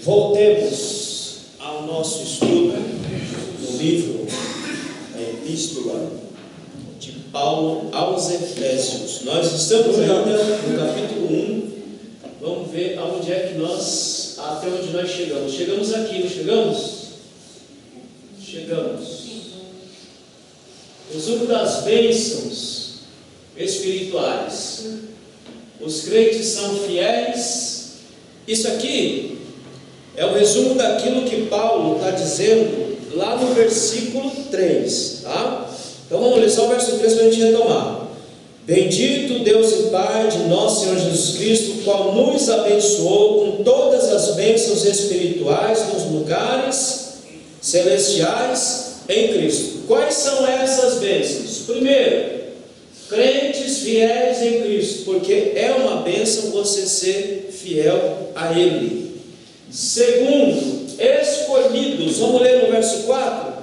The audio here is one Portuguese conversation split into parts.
Voltemos ao nosso estudo do livro, a Epístola de Paulo aos Efésios. Nós estamos ainda no capítulo 1. Vamos ver aonde é que até onde nós chegamos. Chegamos aqui, não chegamos? Chegamos. Resumo das bênçãos espirituais. Os crentes são fiéis. Isso aqui é o resumo daquilo que Paulo está dizendo lá no versículo 3, tá? Então vamos ler só o verso 3 para a gente retomar. Bendito Deus e Pai de nosso Senhor Jesus Cristo, o qual nos abençoou com todas as bênçãos espirituais nos lugares celestiais em Cristo. Quais são essas bênçãos? Primeiro, crentes fiéis em Cristo, porque é uma bênção você ser fiel a Ele. Segundo, escolhidos, vamos ler no verso 4,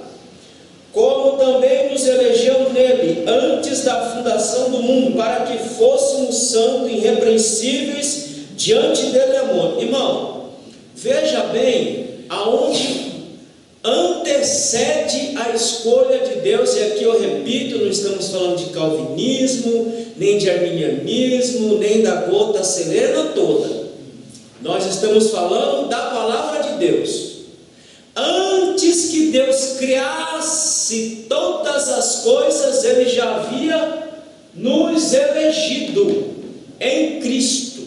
como também nos elegeu nele, antes da fundação do mundo, para que fôssemos santos e irrepreensíveis diante dele, amor. Irmão, veja bem aonde antecede a escolha de Deus, e aqui eu repito, não estamos falando de calvinismo, nem de arminianismo, nem da gota serena toda. Nós estamos falando da palavra de Deus. Antes que Deus criasse todas as coisas, Ele já havia nos elegido em Cristo.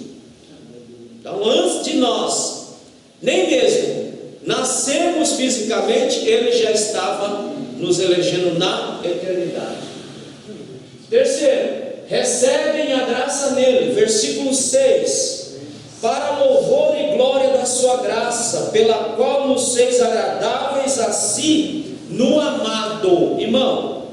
Então, antes de nós, nem mesmo nascermos fisicamente, Ele já estava nos elegendo na eternidade. Terceiro, recebem a graça nele, versículo 6, para louvor e glória da sua graça, pela qual nos fez agradáveis a si no amado. Irmão,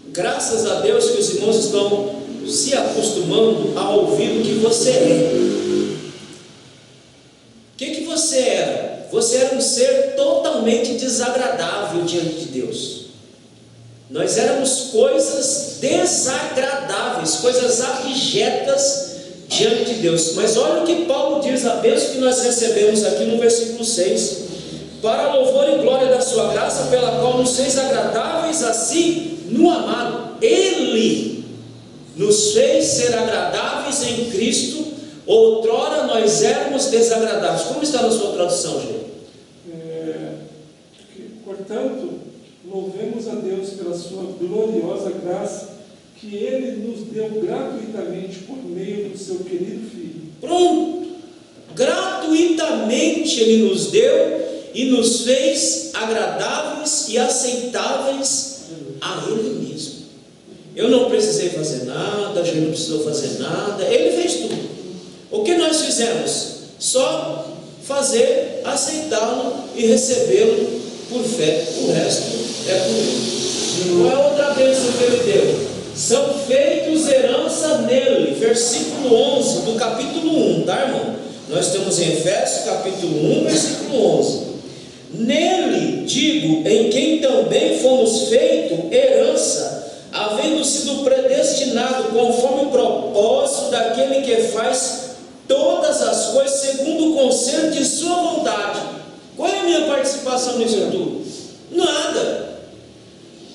graças a Deus que os irmãos estão se acostumando a ouvir o que você é. O que você era? Você era um ser totalmente desagradável diante de Deus. Nós éramos coisas desagradáveis, coisas abjetas diante de Deus. Mas olha o que Paulo diz, a bênção que nós recebemos aqui no versículo 6: para louvor e glória da sua graça, pela qual nos fez agradáveis a si no amado. Ele nos fez ser agradáveis em Cristo. Outrora nós éramos desagradáveis. Como está na sua tradução, gente? Portanto, louvemos a Deus pela sua gloriosa graça, que Ele nos deu gratuitamente por meio do seu querido Filho. Pronto! Gratuitamente Ele nos deu e nos fez agradáveis e aceitáveis a Ele mesmo. Eu não precisei fazer nada, a gente não precisou fazer nada, Ele fez tudo. O que nós fizemos? Só fazer, aceitá-lo e recebê-lo por fé. O resto é por Ele. Qual é a outra bênção que Ele deu? São feitos herança nele, versículo 11 do capítulo 1, tá, irmão? Nós estamos em Efésios capítulo 1, versículo 11. Nele, digo, em quem também fomos feitos herança, havendo sido predestinado conforme o propósito daquele que faz todas as coisas segundo o conselho de sua vontade. Qual é a minha participação nisso tudo? Nada.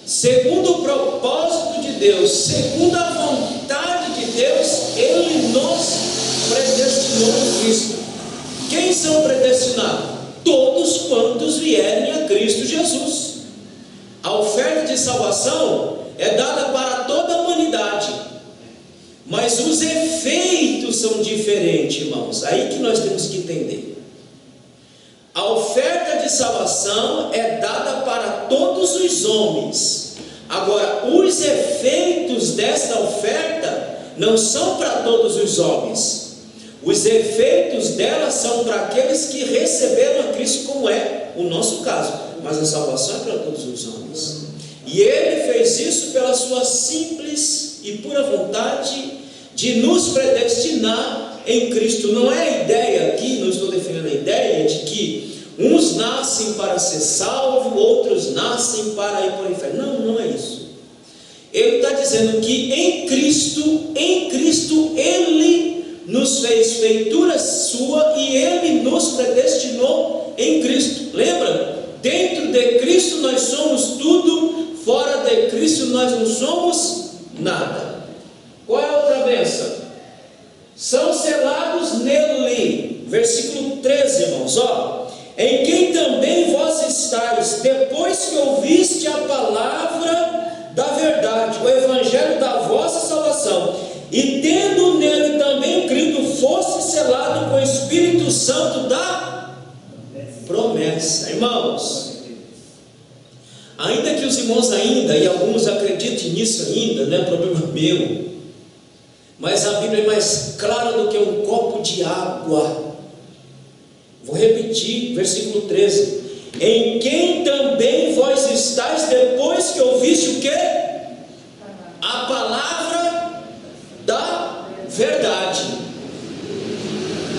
Segundo o propósito de Deus, segundo a vontade de Deus, Ele nos predestinou em Cristo. Quem são predestinados? Todos quantos vierem a Cristo Jesus. A oferta de salvação é dada para toda a humanidade, mas os efeitos são diferentes, irmãos. Aí que nós temos que entender. A oferta de salvação é dada para todos os homens. Agora, os efeitos desta oferta não são para todos os homens. Os efeitos dela são para aqueles que receberam a Cristo, como é o nosso caso. Mas a salvação é para todos os homens. E Ele fez isso pela sua simples e pura vontade de nos predestinar em Cristo. Não é a ideia aqui, não estou defendendo a ideia de que uns nascem para ser salvos, outros nascem para ir para o inferno. Não, não é isso. Ele está dizendo que em Cristo Ele nos fez feitura sua e Ele nos predestinou em Cristo. Lembra? Dentro de Cristo nós somos tudo, fora de Cristo nós não somos nada. Qual é a outra bênção? São selados nele. Versículo 13, irmãos, em quem também vós estáis, depois que ouviste a palavra da verdade, o evangelho da vossa salvação, e tendo nele também crido, fosse selado com o Espírito Santo da promessa. Irmãos, ainda que os irmãos e alguns acreditem nisso ainda, não é problema meu, mas a Bíblia é mais clara do que um copo de água. Vou repetir, versículo 13: em quem também vós estáis, depois que ouviste o quê? A palavra da verdade.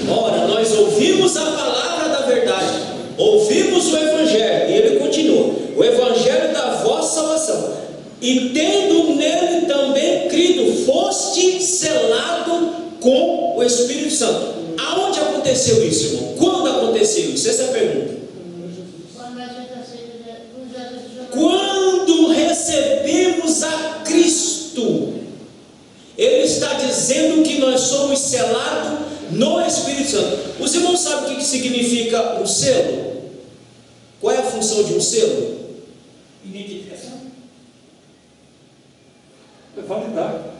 Ora, nós ouvimos a palavra da verdade, ouvimos o evangelho, e ele continua: o evangelho da vossa salvação, e tendo nele também crido, foste selado com o Espírito Santo. Aonde aconteceu isso, irmão? Quando aconteceu isso? Essa é a pergunta. Quando recebemos a Cristo, Ele está dizendo que nós somos selados no Espírito Santo. Os irmãos sabem o que significa um selo? Qual é a função de um selo? Identificação. É validar.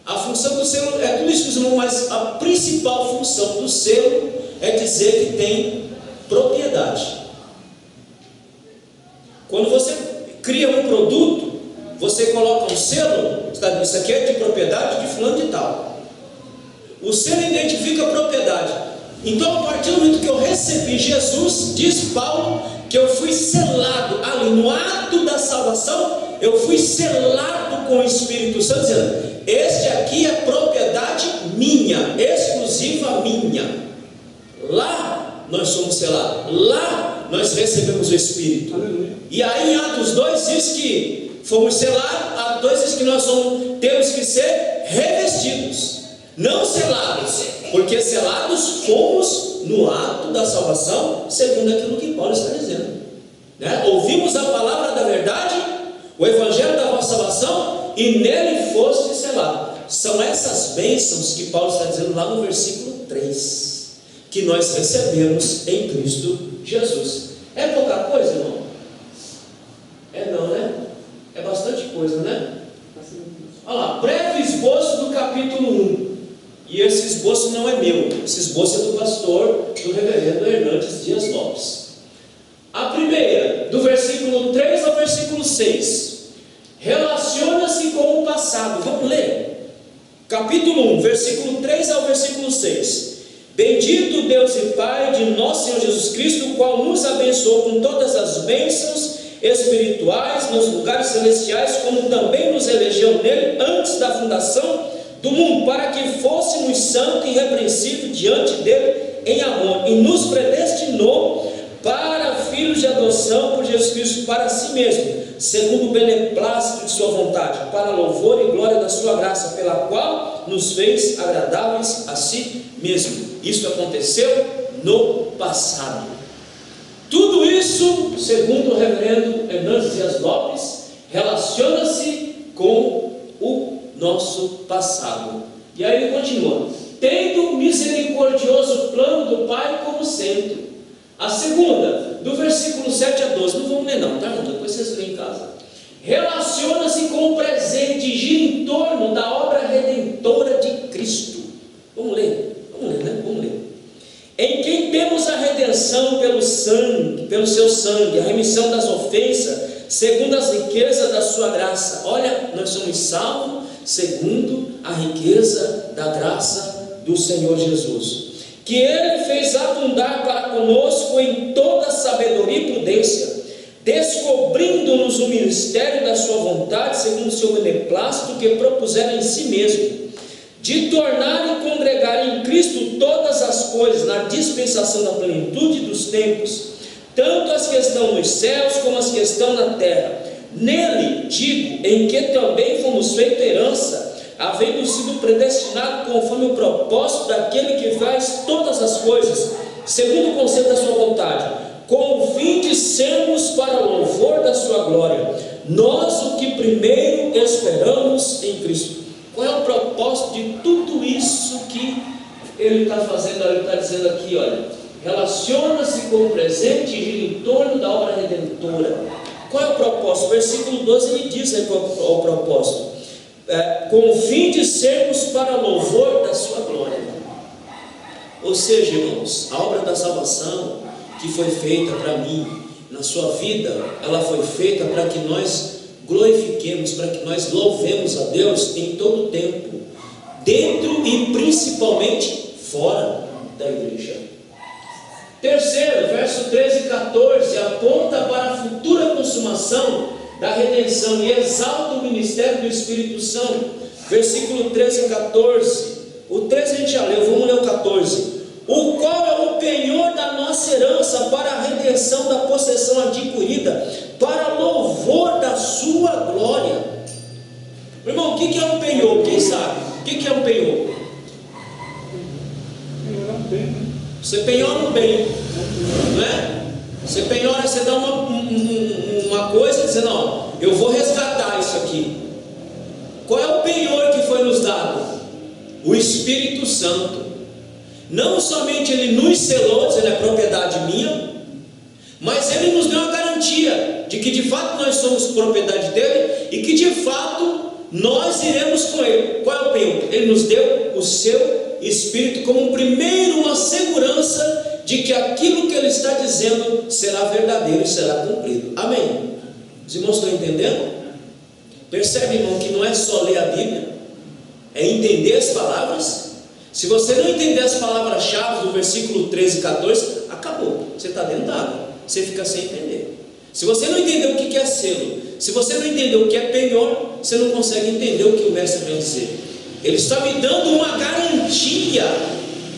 A função do selo é tudo isso, irmão, mas a principal função do selo é dizer que tem propriedade. Quando você cria um produto, você coloca um selo, isso aqui é de propriedade de fulano de tal. O selo identifica a propriedade. Então, a partir do momento que eu recebi Jesus, diz Paulo, que eu fui selado ali no ato da salvação, eu fui selado com o Espírito Santo, dizendo: este aqui é propriedade minha, exclusiva minha. Lá nós somos selados, lá nós recebemos o Espírito. Aleluia. E aí em Atos 2 diz que fomos selados, Atos 2 diz que nós temos que ser revestidos, não selados, porque selados fomos no ato da salvação, segundo aquilo que Paulo está dizendo, né? Ouvimos a palavra da verdade, o evangelho da vossa salvação, e nele foste selado. São essas bênçãos que Paulo está dizendo lá no versículo 3, que nós recebemos em Cristo Jesus. É pouca coisa, irmão? É não, né? É bastante coisa, né? Olha lá, breve esboço do capítulo 1. E esse esboço não é meu, esse esboço é do pastor, do reverendo Hernandes Dias Lopes. A primeira, do versículo 3 ao versículo 6, relaciona-se com o passado. Vamos ler? Capítulo 1, versículo 3 ao versículo 6. Bendito Deus e Pai de nosso Senhor Jesus Cristo, o qual nos abençoou com todas as bênçãos espirituais nos lugares celestiais, como também nos elegeu nele antes da fundação do mundo, para que fôssemos santos e irrepreensíveis diante dele em amor, e nos predestinou para filhos de adoção por Jesus Cristo para si mesmo, segundo o beneplácito de sua vontade, para louvor e glória da sua graça, pela qual nos fez agradáveis a si mesmo. Isso aconteceu no passado. Tudo isso, segundo o reverendo Hernandes Dias Lopes, relaciona-se com o nosso passado. E aí ele continua: tendo o misericordioso plano do Pai como centro. A segunda, do versículo 7 a 12, não vamos ler não, tá, irmão? Depois vocês leem em casa. Relaciona-se com o presente e gira em torno da obra redentora de Cristo. Vamos ler, né? Vamos ler. Em quem temos a redenção pelo sangue, pelo seu sangue, a remissão das ofensas, segundo as riquezas da sua graça. Olha, nós somos salvos segundo a riqueza da graça do Senhor Jesus, que Ele fez abundar para conosco em toda sabedoria e prudência, descobrindo-nos o ministério da sua vontade, segundo o seu beneplácito, que propusera em si mesmo, de tornar e congregar em Cristo todas as coisas, na dispensação da plenitude dos tempos, tanto as que estão nos céus, como as que estão na terra. Nele, digo, em que também fomos feitos herança, havendo sido predestinado conforme o propósito daquele que faz todas as coisas, segundo o conselho da sua vontade, com o fim de sermos para o louvor da sua glória, nós o que primeiro esperamos em Cristo. Qual é o propósito de tudo isso que ele está fazendo? Ele está dizendo aqui, olha, relaciona-se com o presente e gira em torno da obra redentora. Qual é o propósito? Versículo 12 ele diz aí qual é o propósito. Com o fim de sermos para louvor da sua glória. Ou seja, irmãos, a obra da salvação que foi feita para mim, na sua vida, ela foi feita para que nós glorifiquemos, para que nós louvemos a Deus em todo o tempo, dentro e principalmente fora da igreja. Terceiro, verso 13 e 14, aponta para a futura consumação da redenção e exalta o ministério do Espírito Santo. Versículo 13 e 14. O 13 a gente já leu, vamos ler o 14. O qual é o penhor da nossa herança para a redenção da possessão adquirida, para louvor da sua glória. Irmão, o que é um penhor? Quem sabe? O que é um penhor? Penhorar um bem, né? Você penhora um bem, não é? Você penhora, você dá uma coisa dizendo, não, eu vou resgatar isso aqui. Qual é o penhor que foi nos dado? O Espírito Santo. Não somente ele nos selou, dizendo é propriedade minha, mas ele nos deu uma garantia de que de fato nós somos propriedade dele e que de fato nós iremos com ele. Qual é o penhor? Ele nos deu o seu Espírito como primeiro uma segurança de que aquilo que ele está dizendo será verdadeiro e será cumprido. Amém? Os irmãos estão entendendo? Percebe, irmão, que não é só ler a Bíblia, é entender as palavras. Se você não entender as palavras-chave do versículo 13 e 14, acabou, você está dentro d'água, você fica sem entender. Se você não entender o que é selo, se você não entender o que é penhor, você não consegue entender o que o mestre vem dizer. Ele está me dando uma garantia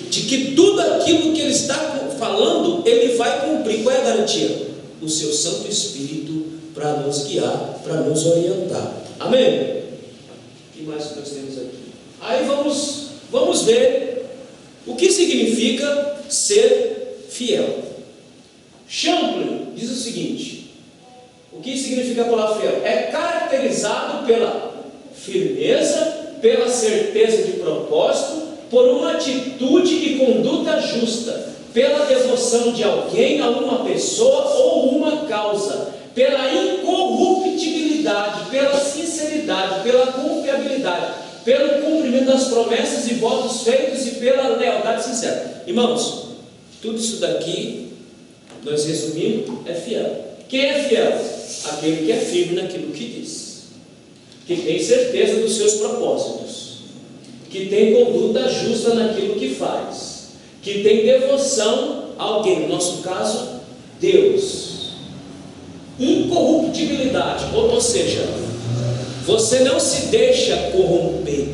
de que tudo aquilo que ele está falando, ele vai cumprir. Qual é a garantia? O seu Santo Espírito para nos guiar, para nos orientar. Amém? O que mais que nós temos aqui? Aí vamos ver o que significa ser fiel. Champlin diz o seguinte: o que significa a palavra fiel? É caracterizado pela firmeza, pela certeza de propósito, por uma atitude e conduta justa, pela devoção de alguém a uma pessoa ou uma causa, pela incorruptibilidade, pela sinceridade, pela confiabilidade, pelo cumprimento das promessas e votos feitos e pela lealdade sincera. Irmãos, tudo isso daqui, nós resumindo, é fiel. Quem é fiel? Aquele que é firme naquilo que diz, que tem certeza dos seus propósitos, que tem conduta justa naquilo que faz, que tem devoção a alguém, no nosso caso, Deus. Incorruptibilidade, ou seja, você não se deixa corromper,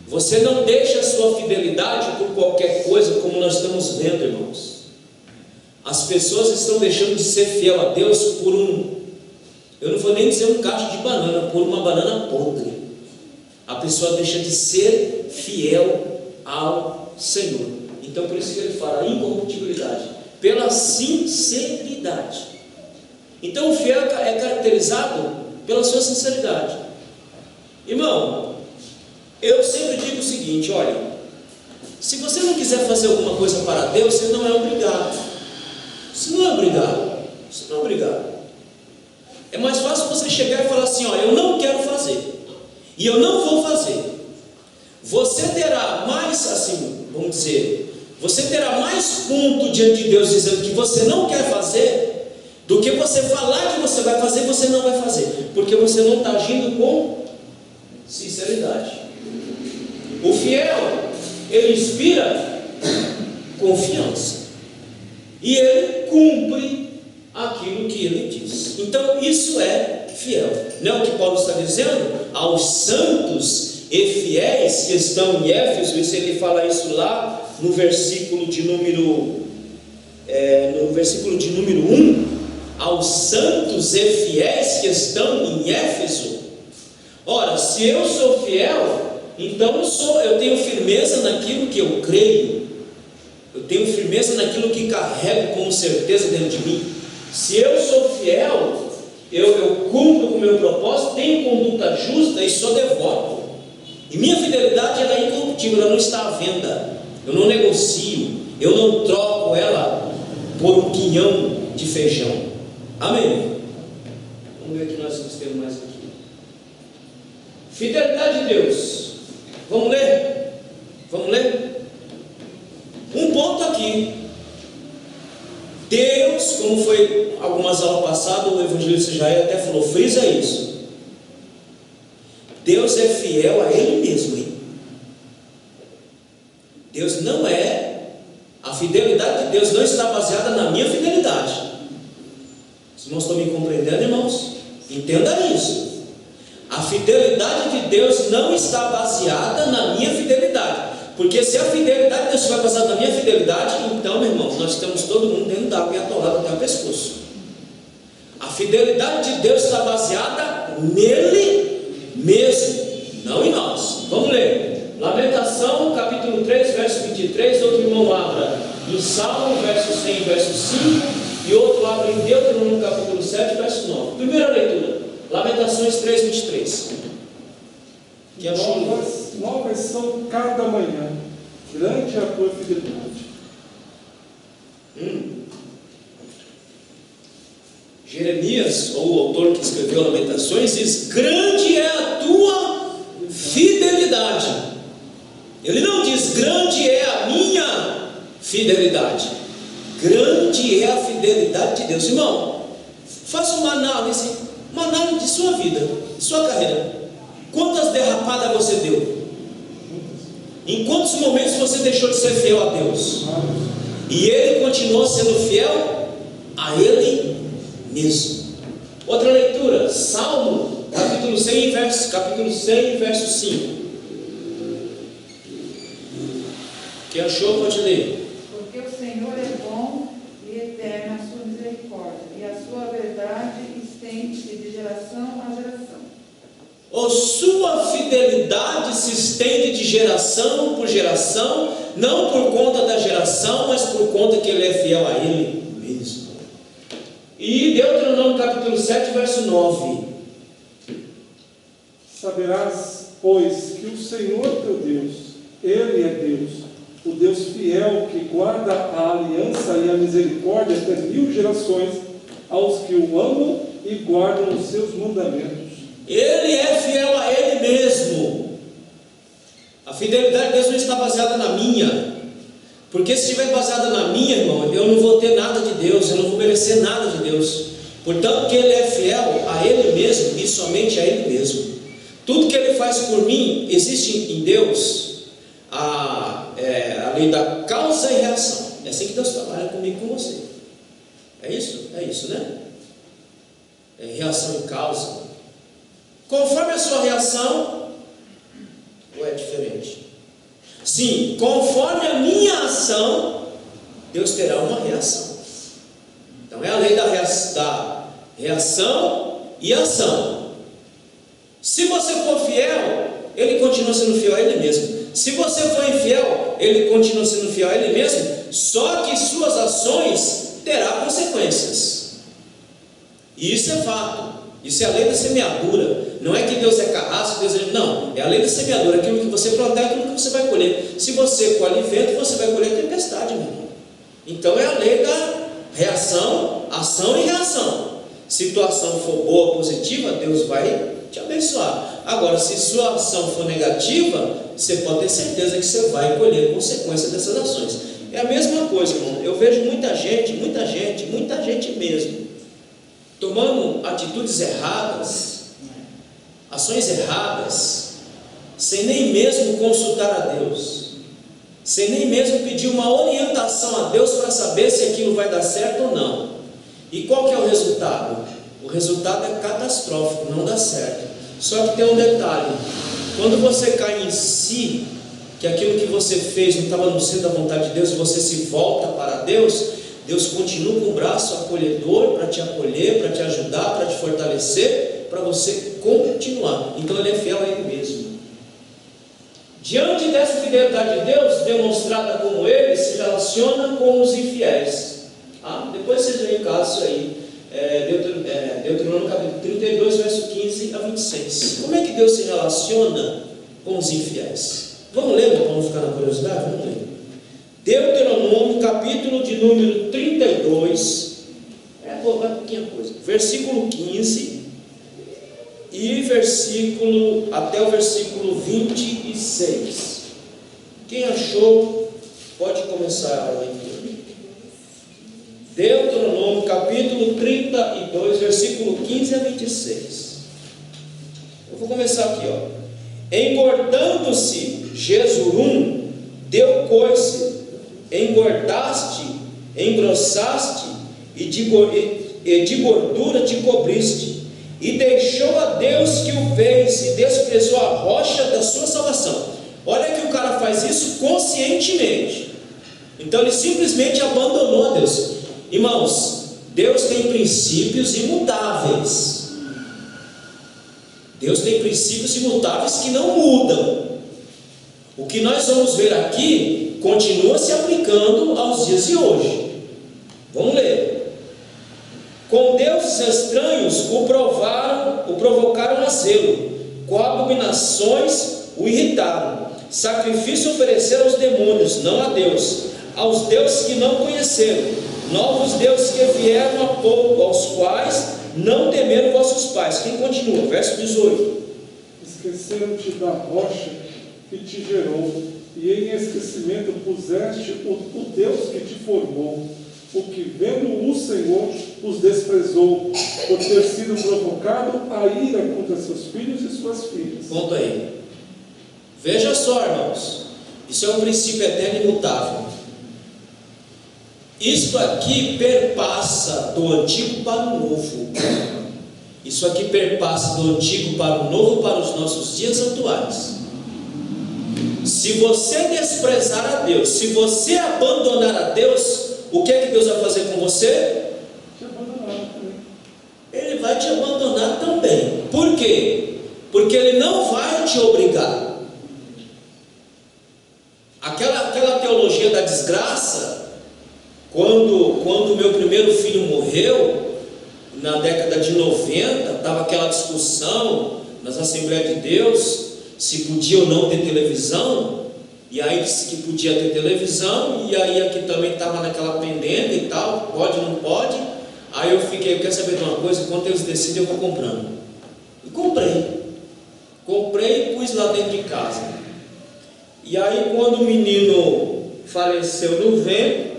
você não deixa a sua fidelidade por qualquer coisa, como nós estamos vendo, irmãos. As pessoas estão deixando de ser fiel a Deus por eu não vou nem dizer um cacho de banana, por uma banana podre. A pessoa deixa de ser fiel ao Senhor. Então por isso que ele fala incorruptibilidade, pela sinceridade. Então o fiel é caracterizado pela sua sinceridade. Irmão, eu sempre digo o seguinte: olha, se você não quiser fazer alguma coisa para Deus, você não é obrigado. Você não é obrigado. Você não é obrigado. É mais fácil você chegar e falar assim: ó, eu não quero fazer, e eu não vou fazer. Você terá mais, assim, vamos dizer, você terá mais ponto diante de Deus dizendo que você não quer fazer, do que você falar que você vai fazer e você não vai fazer, porque você não está agindo com sinceridade. O fiel, ele inspira confiança, e ele cumpre aquilo que ele diz. Então isso é fiel. Não é o que Paulo está dizendo? Aos santos e fiéis que estão em Éfeso, e ele fala isso lá no versículo de número 1, aos santos e fiéis que estão em Éfeso. Ora, se eu sou fiel, então eu tenho firmeza naquilo que eu creio, eu tenho firmeza naquilo que carrego como certeza dentro de mim. Se eu sou fiel, eu cumpro com o meu propósito, tenho conduta justa e sou devoto. E minha fidelidade ela é incorruptível, ela não está à venda. Eu não negocio, eu não troco ela por um quinhão de feijão. Amém? Vamos ver aqui, nós temos mais aqui. Fidelidade de Deus. Vamos ler? Vamos ler? Um ponto aqui. Deus, como foi algumas aulas passadas, o evangelista Jair até falou, frisa isso. Deus é fiel a Ele mesmo, hein? Deus não é, a fidelidade de Deus não está baseada na minha fidelidade. Os irmãos estão me compreendendo, irmãos? Entenda isso. A fidelidade de Deus não está baseada na minha fidelidade. Porque se a fidelidade de Deus estiver baseada na minha fidelidade, então, meu irmão, nós estamos todo mundo dentro d'água e atolado até o pescoço. A fidelidade de Deus está baseada nele mesmo, não em nós. Vamos ler. Lamentação, capítulo 3, verso 23. Outro irmão abra em Salmo, verso 100, verso 5. E outro abre em Deuteronômio, capítulo 7, verso 9. Primeira leitura. Lamentações 3, 23. Que é novas são cada manhã, grande é a tua fidelidade. Jeremias, ou o autor que escreveu Lamentações, diz: grande é a tua fidelidade. Ele não diz grande é a minha fidelidade. Grande é a fidelidade de Deus. Irmão, faça uma análise de sua vida, de sua carreira. Quantas derrapadas você deu? Em quantos momentos você deixou de ser fiel a Deus? E Ele continuou sendo fiel a Ele mesmo. Outra leitura, Salmo, capítulo 100, verso 5. Quem achou pode ler. Porque o Senhor é bom e eterna a sua misericórdia, e a sua verdade estende-se de geração a geração. Sua fidelidade se estende de geração por geração, não por conta da geração, mas por conta que Ele é fiel a Ele mesmo. E Deuteronômio capítulo 7, verso 9. Saberás, pois, que o Senhor teu Deus, Ele é Deus, o Deus fiel que guarda a aliança e a misericórdia até 1000 gerações aos que o amam e guardam os seus mandamentos. Ele é fiel a Ele mesmo. A fidelidade de Deus não está baseada na minha, porque se estiver baseada na minha, irmão, eu não vou ter nada de Deus, eu não vou merecer nada de Deus. Portanto, que Ele é fiel a Ele mesmo e somente a Ele mesmo. Tudo que Ele faz por mim, existe em Deus a lei da causa e reação. É assim que Deus trabalha comigo e com você. É isso? É isso, né? É reação e causa. Conforme a sua reação, ou é diferente? Sim, conforme a minha ação, Deus terá uma reação. Então é a lei da reação e ação. Se você for fiel, Ele continua sendo fiel a Ele mesmo. Se você for infiel, Ele continua sendo fiel a Ele mesmo, só que suas ações terão consequências. E isso é fato. Isso é a lei da semeadura. Não é que Deus é carrasco, Deus é... Não, é a lei da semeadura. Aquilo que você plantar é aquilo que você vai colher. Se você colhe vento, você vai colher tempestade, meu irmão. Então é a lei da reação, ação e reação. Se tua ação for boa, positiva, Deus vai te abençoar. Agora, se sua ação for negativa, você pode ter certeza que você vai colher consequência dessas ações. É a mesma coisa, irmão. Eu vejo muita gente mesmo, tomando atitudes erradas, ações erradas, sem nem mesmo consultar a Deus, sem nem mesmo pedir uma orientação a Deus para saber se aquilo vai dar certo ou não. E qual que é o resultado? O resultado é catastrófico, não dá certo. Só que tem um detalhe: quando você cai em si, que aquilo que você fez não estava no centro da vontade de Deus, e você se volta para Deus, Deus continua com o braço acolhedor para te acolher, para te ajudar, para te fortalecer, para você continuar. Então ele é fiel a ele mesmo. Diante dessa fidelidade de Deus, demonstrada como ele se relaciona com os infiéis. Depois vocês veem o caso isso aí. Deuteronômio capítulo 32, verso 15 a 26. Como é que Deus se relaciona com os infiéis? Vamos ler, para não ficar na curiosidade? Vamos ler. Deuteronômio capítulo de número 32, pouquinha coisa, versículo 15 e até o versículo 26. Quem achou, pode começar a leitura. Deuteronômio capítulo 32, versículo 15 a 26. Eu vou começar aqui, Engordando-se Jesurum, deu coice, engordaste, engrossaste, e de gordura te cobriste, e deixou a Deus que o fez, e desprezou a rocha da sua salvação. Olha que o cara faz isso conscientemente. Então ele simplesmente abandonou a Deus. Irmãos, Deus tem princípios imutáveis. Deus tem princípios imutáveis que não mudam. O que nós vamos ver aqui continua se aplicando aos dias de hoje. Vamos ler. Com deuses estranhos o provocaram a zelo, com abominações o irritaram. Sacrifício ofereceram aos demônios, não a Deus, aos deuses que não conheceram, novos deuses que vieram há pouco, aos quais não temeram vossos pais. Quem continua? Verso 18. Esqueceram-te da rocha que te gerou, e em esquecimento puseste o Deus que te formou, o que vendo o Senhor os desprezou, por ter sido provocado a ira contra seus filhos e suas filhas. Ponto aí. Veja só, irmãos, isso é um princípio eterno e imutável. Isto aqui perpassa do antigo para o novo. Isso aqui perpassa do antigo para o novo, para os nossos dias atuais. Se você desprezar a Deus, se você abandonar a Deus, o que é que Deus vai fazer com você? Te abandonar também. Ele vai te abandonar também. Por quê? Porque Ele não vai te obrigar. Aquela teologia da desgraça, quando meu primeiro filho morreu, na década de 90, estava aquela discussão nas Assembleias de Deus, se podia ou não ter televisão, e aí disse que podia ter televisão, e aí aqui também estava naquela pendenda e tal, pode ou não pode. Aí eu fiquei, quer saber de uma coisa? Quando eles decidem, eu vou comprando. E comprei e pus lá dentro de casa. E aí quando o menino faleceu no ventre,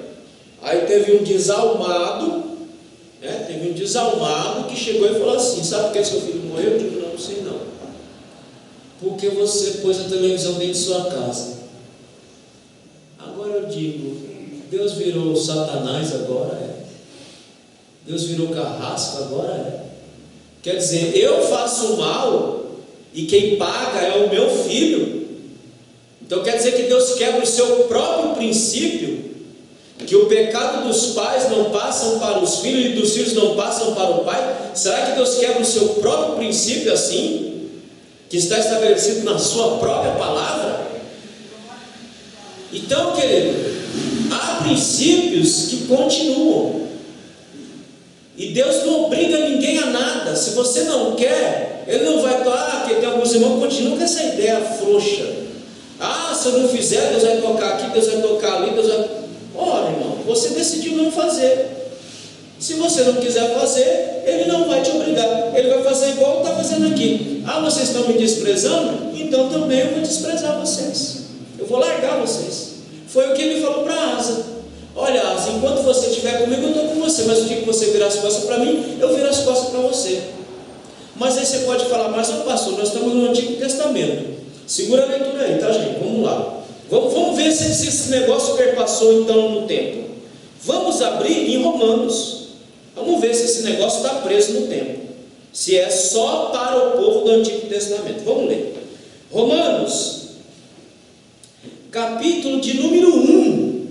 aí teve um desalmado, que chegou e falou assim: sabe por que seu filho morreu? Eu digo: não sei não. Porque você pôs a televisão dentro de sua casa. Agora eu digo: Deus virou Satanás agora? Deus virou carrasco agora? Quer dizer, eu faço mal e quem paga é o meu filho. Então quer dizer que Deus quebra o seu próprio princípio, que o pecado dos pais não passam para os filhos e dos filhos não passam para o pai? Será que Deus quebra o seu próprio princípio assim, que está estabelecido na sua própria palavra? Então, querido, há princípios que continuam, e Deus não obriga ninguém a nada. Se você não quer, Ele não vai tocar. Porque tem alguns irmãos que continuam com essa ideia frouxa. Se eu não fizer, Deus vai tocar aqui, Deus vai tocar ali, Deus vai... Ora, irmão, você decidiu não fazer. Se você não quiser fazer, Ele não vai te obrigar. Ele vai fazer igual está fazendo aqui. Vocês estão me desprezando? Então também eu vou desprezar vocês. Eu vou largar vocês. Foi o que Ele falou para Asa: olha, Asa, enquanto você estiver comigo, eu estou com você, mas o dia que você virar as costas para mim, eu viro as costas para você. Mas aí você pode falar: mas pastor, nós estamos no Antigo Testamento. Segura a leitura aí, tá, gente? Vamos lá. Vamos ver se esse negócio perpassou então no tempo. Vamos abrir em Romanos. Vamos ver se esse negócio está preso no tempo, se é só para o povo do Antigo Testamento. Vamos ler Romanos capítulo de número 1.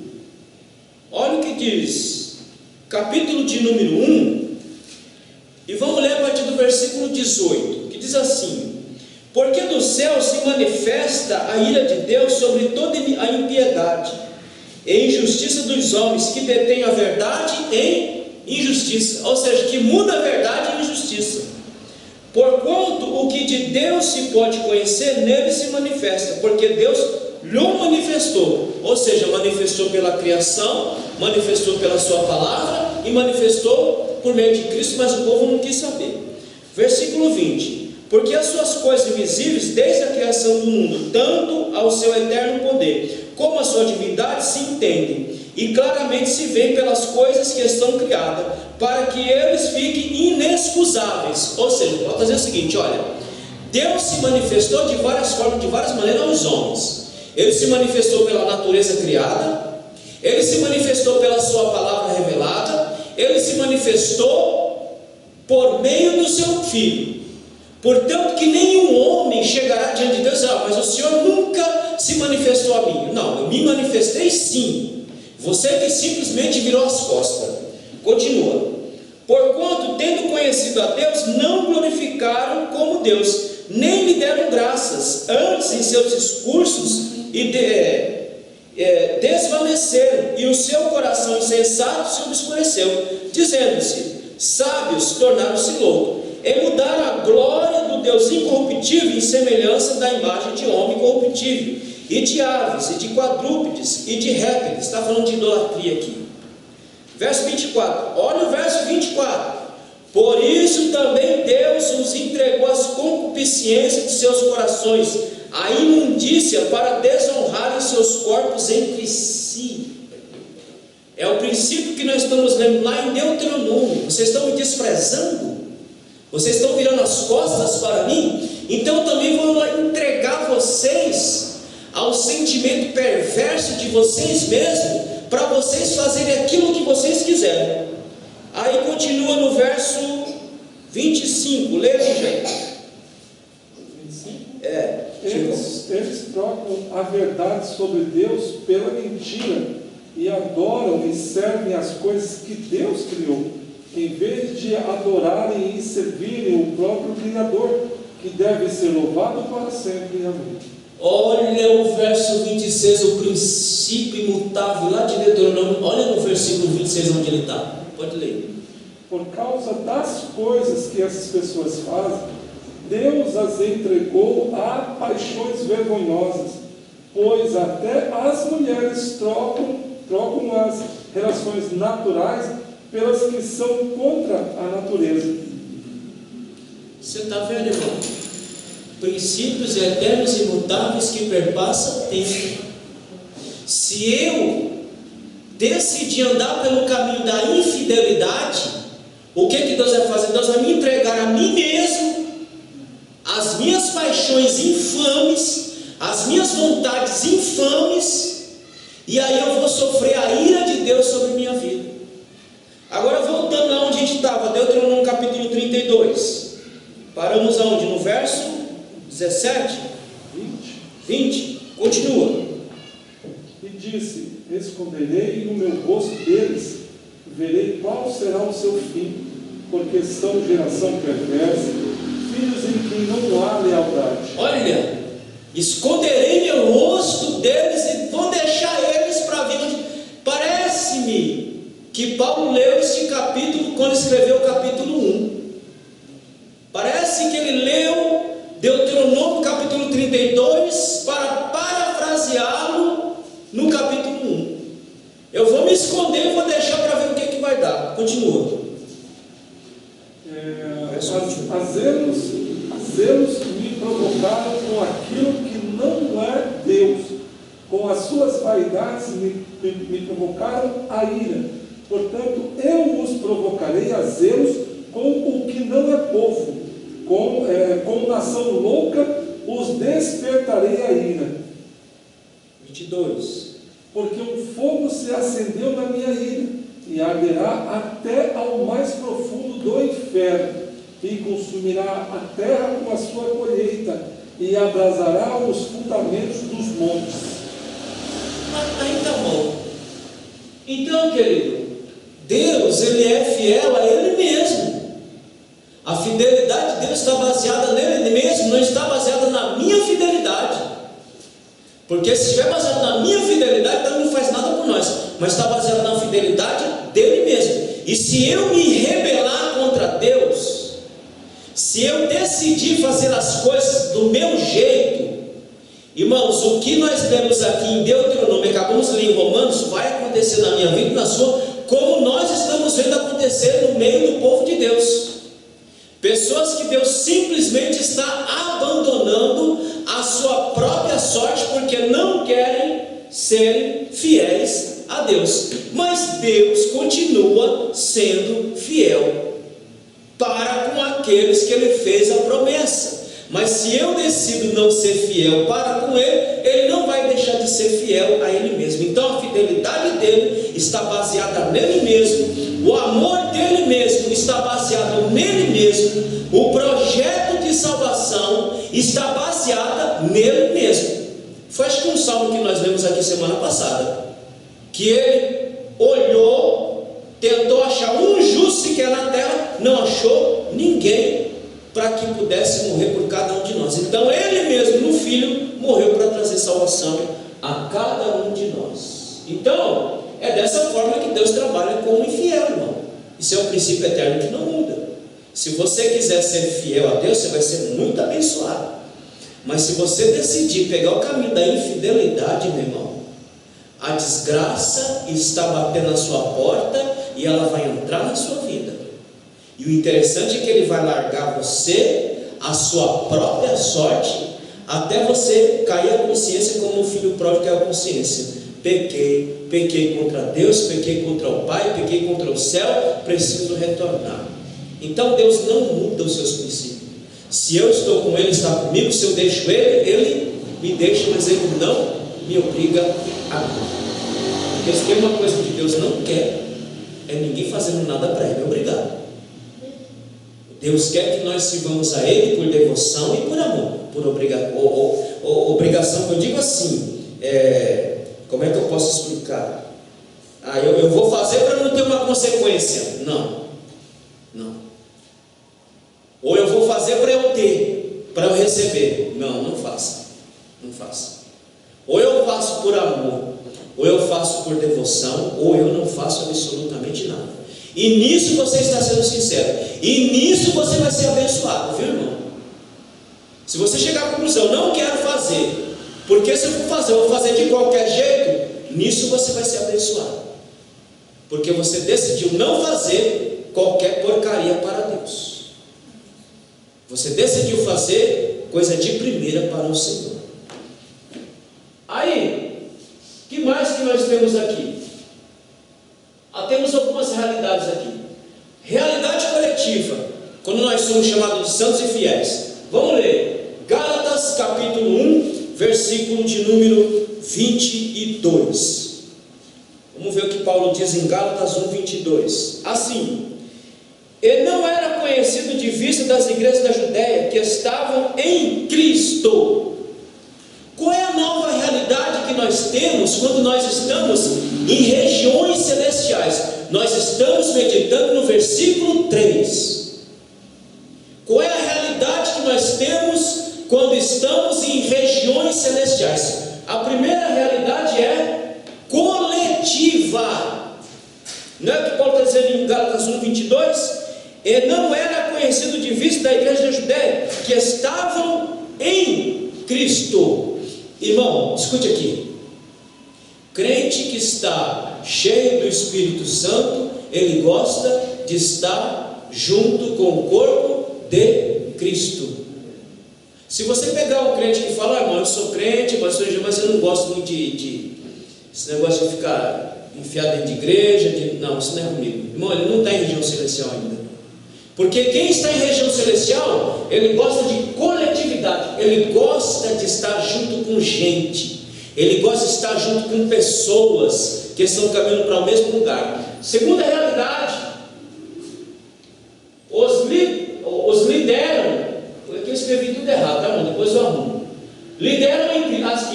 Olha o que diz, capítulo de número 1, e vamos ler a partir do versículo 18, que diz assim: porque do céu se manifesta a ira de Deus sobre toda a impiedade e injustiça dos homens que detêm a verdade em injustiça, ou seja, que muda a verdade em injustiça. Porquanto o que de Deus se pode conhecer, nele se manifesta, porque Deus lhe manifestou, ou seja, manifestou pela criação, manifestou pela sua palavra e manifestou por meio de Cristo, mas o povo não quis saber. Versículo 20: porque as suas coisas invisíveis, desde a criação do mundo, tanto ao seu eterno poder, como a sua divindade, se entendem, e claramente se veem pelas coisas que estão criadas, para que eles fiquem inexcusáveis. Ou seja, vou dizer o seguinte: olha, Deus se manifestou de várias formas, de várias maneiras aos homens. Ele se manifestou pela natureza criada, ele se manifestou pela sua palavra revelada, ele se manifestou por meio do seu Filho. Portanto, que nenhum homem chegará diante de Deus e dirá: mas o Senhor nunca se manifestou a mim. Não, eu me manifestei sim. Você que simplesmente virou as costas. Continua: porquanto, tendo conhecido a Deus, não glorificaram como Deus, nem lhe deram graças, antes em seus discursos desvaneceram, e o seu coração insensato se obscureceu, dizendo-se sábios, tornaram-se loucos, e mudaram a glória do Deus incorruptível em semelhança da imagem de homem corruptível, e de aves, e de quadrúpedes, e de répteis. Está falando de idolatria aqui. Verso 24, olha o verso 24: por isso também Deus os entregou às concupiscências de seus corações, a imundícia, para desonrarem seus corpos entre si. É o princípio que nós estamos lendo lá em Deuteronômio. Vocês estão me desprezando? Vocês estão virando as costas para mim? Então eu também vou lá entregar vocês ao sentimento perverso de vocês mesmos, para vocês fazerem aquilo que vocês quiserem. Aí continua no verso 25, lê aí, gente. 25? Eles trocam a verdade sobre Deus pela mentira, e adoram e servem as coisas que Deus criou, em vez de adorarem e servirem o próprio Criador, que deve ser louvado para sempre. Amém. Olha o verso 26, o princípio imutável lá de Deuteronômio. Olha no versículo 26 onde ele está. Pode ler. Por causa das coisas que essas pessoas fazem, Deus as entregou a paixões vergonhosas, pois até as mulheres trocam as relações naturais pelas que são contra a natureza. Você está vendo, irmão? Princípios eternos e imutáveis que perpassam tempo. Se eu decidir andar pelo caminho da infidelidade, o que Deus vai fazer? Deus vai me entregar a mim mesmo, as minhas paixões infames, as minhas vontades infames, e aí eu vou sofrer a ira de Deus sobre minha vida. Agora voltando lá onde a gente estava, Deuteronômio capítulo 32. Paramos aonde? No verso 17? 20. Continua. E disse: esconderei no meu rosto deles, verei qual será o seu fim, porque são geração perversa, filhos em quem não há lealdade. Olha, esconderei meu rosto deles e vou deixar eles para vir. Parece-me que Paulo leu este capítulo quando escreveu o capítulo 1. Parece que ele leu Deuteronômio capítulo 32 para parafraseá-lo no capítulo 1. Eu vou me esconder e vou deixar para ver o que vai dar. Continua. Zelos me provocaram com aquilo que não é Deus, com as suas vaidades me provocaram a ira. Portanto, eu os provocarei a zelos com o que não é povo, com nação louca os despertarei a ira. 22. Porque um fogo se acendeu na minha ira, e arderá até ao mais profundo do inferno, e consumirá a terra com a sua colheita, e abrasará os fundamentos dos montes. Aí tá bom. Então, querido, Deus, Ele é fiel a Ele mesmo. A fidelidade de Deus está baseada nele mesmo, não está baseada na minha fidelidade. Porque se estiver baseado na minha fidelidade, então ele não faz nada por nós, mas está baseado na fidelidade dele mesmo. E se eu me rebelar contra Deus, se eu decidir fazer as coisas do meu jeito, irmãos, o que nós lemos aqui em Deuteronômio, acabamos de ler em Romanos, vai acontecer na minha vida e na sua, como nós estamos vendo acontecer no meio do povo de Deus. Pessoas que Deus simplesmente está abandonando a sua própria sorte, porque não querem ser fiéis a Deus. Mas Deus continua sendo fiel para com aqueles que Ele fez a promessa. Mas se eu decido não ser fiel para com Ele, Ele não vai deixar de ser fiel a Ele mesmo. Então a fidelidade dele está baseada nele mesmo, o amor dele mesmo está baseado nele mesmo, o projeto de salvação está baseado nele mesmo. Foi acho que um salmo que nós lemos aqui semana passada, que ele olhou, tentou achar um justo sequer na terra, não achou ninguém para que pudesse morrer por cada um de nós. Então ele mesmo, no Filho, morreu para trazer salvação a cada um de nós. Então é dessa forma que Deus trabalha com o infiel, irmão. Isso é um princípio eterno que não muda. Se você quiser ser fiel a Deus, você vai ser muito abençoado. Mas se você decidir pegar o caminho da infidelidade, meu irmão, a desgraça está batendo na sua porta e ela vai entrar na sua vida. E o interessante é que ele vai largar você, a sua própria sorte, até você cair a consciência, como o filho pródigo caiu a consciência. Pequei contra Deus, pequei contra o Pai, pequei contra o céu, preciso retornar. Então Deus não muda os seus princípios. Se eu estou com Ele, está comigo. Se eu deixo Ele, Ele me deixa, mas Ele não me obriga a nada. Porque se tem uma coisa que Deus não quer, é ninguém fazendo nada para Ele, obrigado. Deus quer que nós sirvamos a Ele por devoção e por amor, por obrigação, que eu digo assim, como é que eu posso explicar? Eu vou fazer para não ter uma consequência. Não. Ou eu vou fazer para eu ter, para eu receber. Não faça. Ou eu faço por amor, ou eu faço por devoção, ou eu não faço absolutamente nada. E nisso você está sendo sincero, e nisso você vai ser abençoado, viu, irmão? Se você chegar à conclusão, não quero fazer, porque se eu for fazer, eu vou fazer de qualquer jeito, nisso você vai ser abençoado, porque você decidiu não fazer qualquer porcaria para Deus. Você decidiu fazer coisa de primeira para o Senhor. Aí, que mais que nós temos aqui? Temos algumas realidades aqui. Realidade coletiva, quando nós somos chamados de santos e fiéis. Vamos ler Gálatas capítulo 1, versículo de número 22. Vamos ver o que Paulo diz em Gálatas 1, 22. Assim: e não era conhecido de vista das igrejas da Judéia que estavam em Cristo. Qual é a nova realidade que nós temos quando nós estamos em regiões celestiais? Nós estamos meditando no versículo 3. Qual é a realidade que nós temos quando estamos em regiões celestiais? A primeira realidade é coletiva. Não é o que Paulo está dizendo em Gálatas 1, 22? E não era conhecido de vista da igreja da Judéia que estavam em Cristo. Irmão, escute aqui. Crente que está cheio do Espírito Santo, ele gosta de estar junto com o corpo de Cristo. Se você pegar um crente que fala, irmão, eu sou crente, mas eu não gosto muito de esse negócio de ficar enfiado dentro de igreja, não, isso não é comigo. Irmão, ele não está em região celestial ainda. Porque quem está em região celestial, ele gosta de coletividade, ele gosta de estar junto com gente, ele gosta de estar junto com pessoas que estão caminhando para o mesmo lugar. Segunda realidade, os lideram, aqui eu escrevi tudo errado, tá bom? Depois eu arrumo.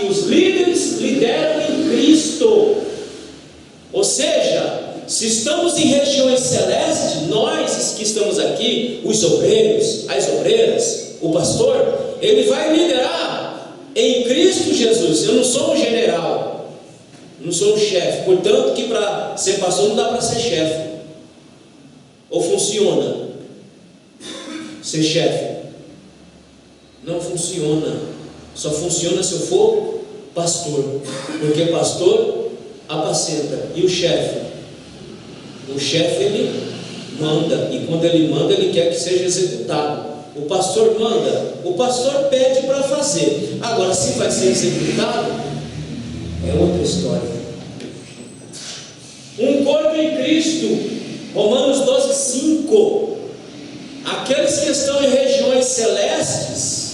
Os líderes lideram em Cristo, ou seja, se estamos em regiões celestes, nós que estamos aqui, os obreiros, as obreiras, o pastor, ele vai liderar em Cristo Jesus. Eu não sou um general, não sou um chefe, portanto que para ser pastor não dá para ser chefe. Ou funciona ser chefe? Não funciona. Só funciona se eu for pastor, porque pastor apacenta. E o chefe? O chefe, ele manda, e quando ele manda, ele quer que seja executado. O pastor manda, o pastor pede para fazer. Agora, se vai ser executado, é outra história. Um corpo em Cristo, Romanos 12:5. Aqueles que estão em regiões celestes,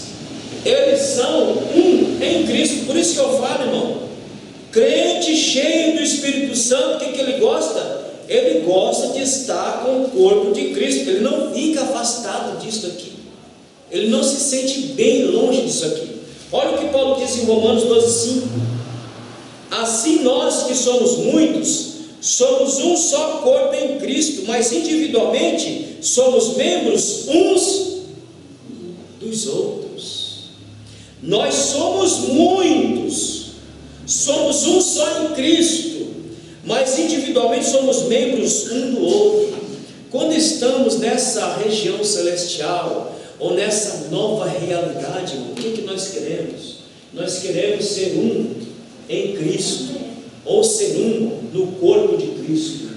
eles são um em Cristo. Por isso que eu falo, irmão, crente cheio do Espírito Santo, o que ele gosta? Ele gosta de estar com o corpo de Cristo. Ele não fica afastado disso aqui. Ele não se sente bem longe disso aqui. Olha o que Paulo diz em Romanos 12:5. Assim nós que somos muitos, somos um só corpo em Cristo, mas individualmente somos membros uns dos outros. Nós somos muitos, somos um só em Cristo, mas individualmente somos membros um do outro. Quando estamos nessa região celestial, ou nessa nova realidade, o que nós queremos? Nós queremos ser um em Cristo, ou ser um no corpo de Cristo.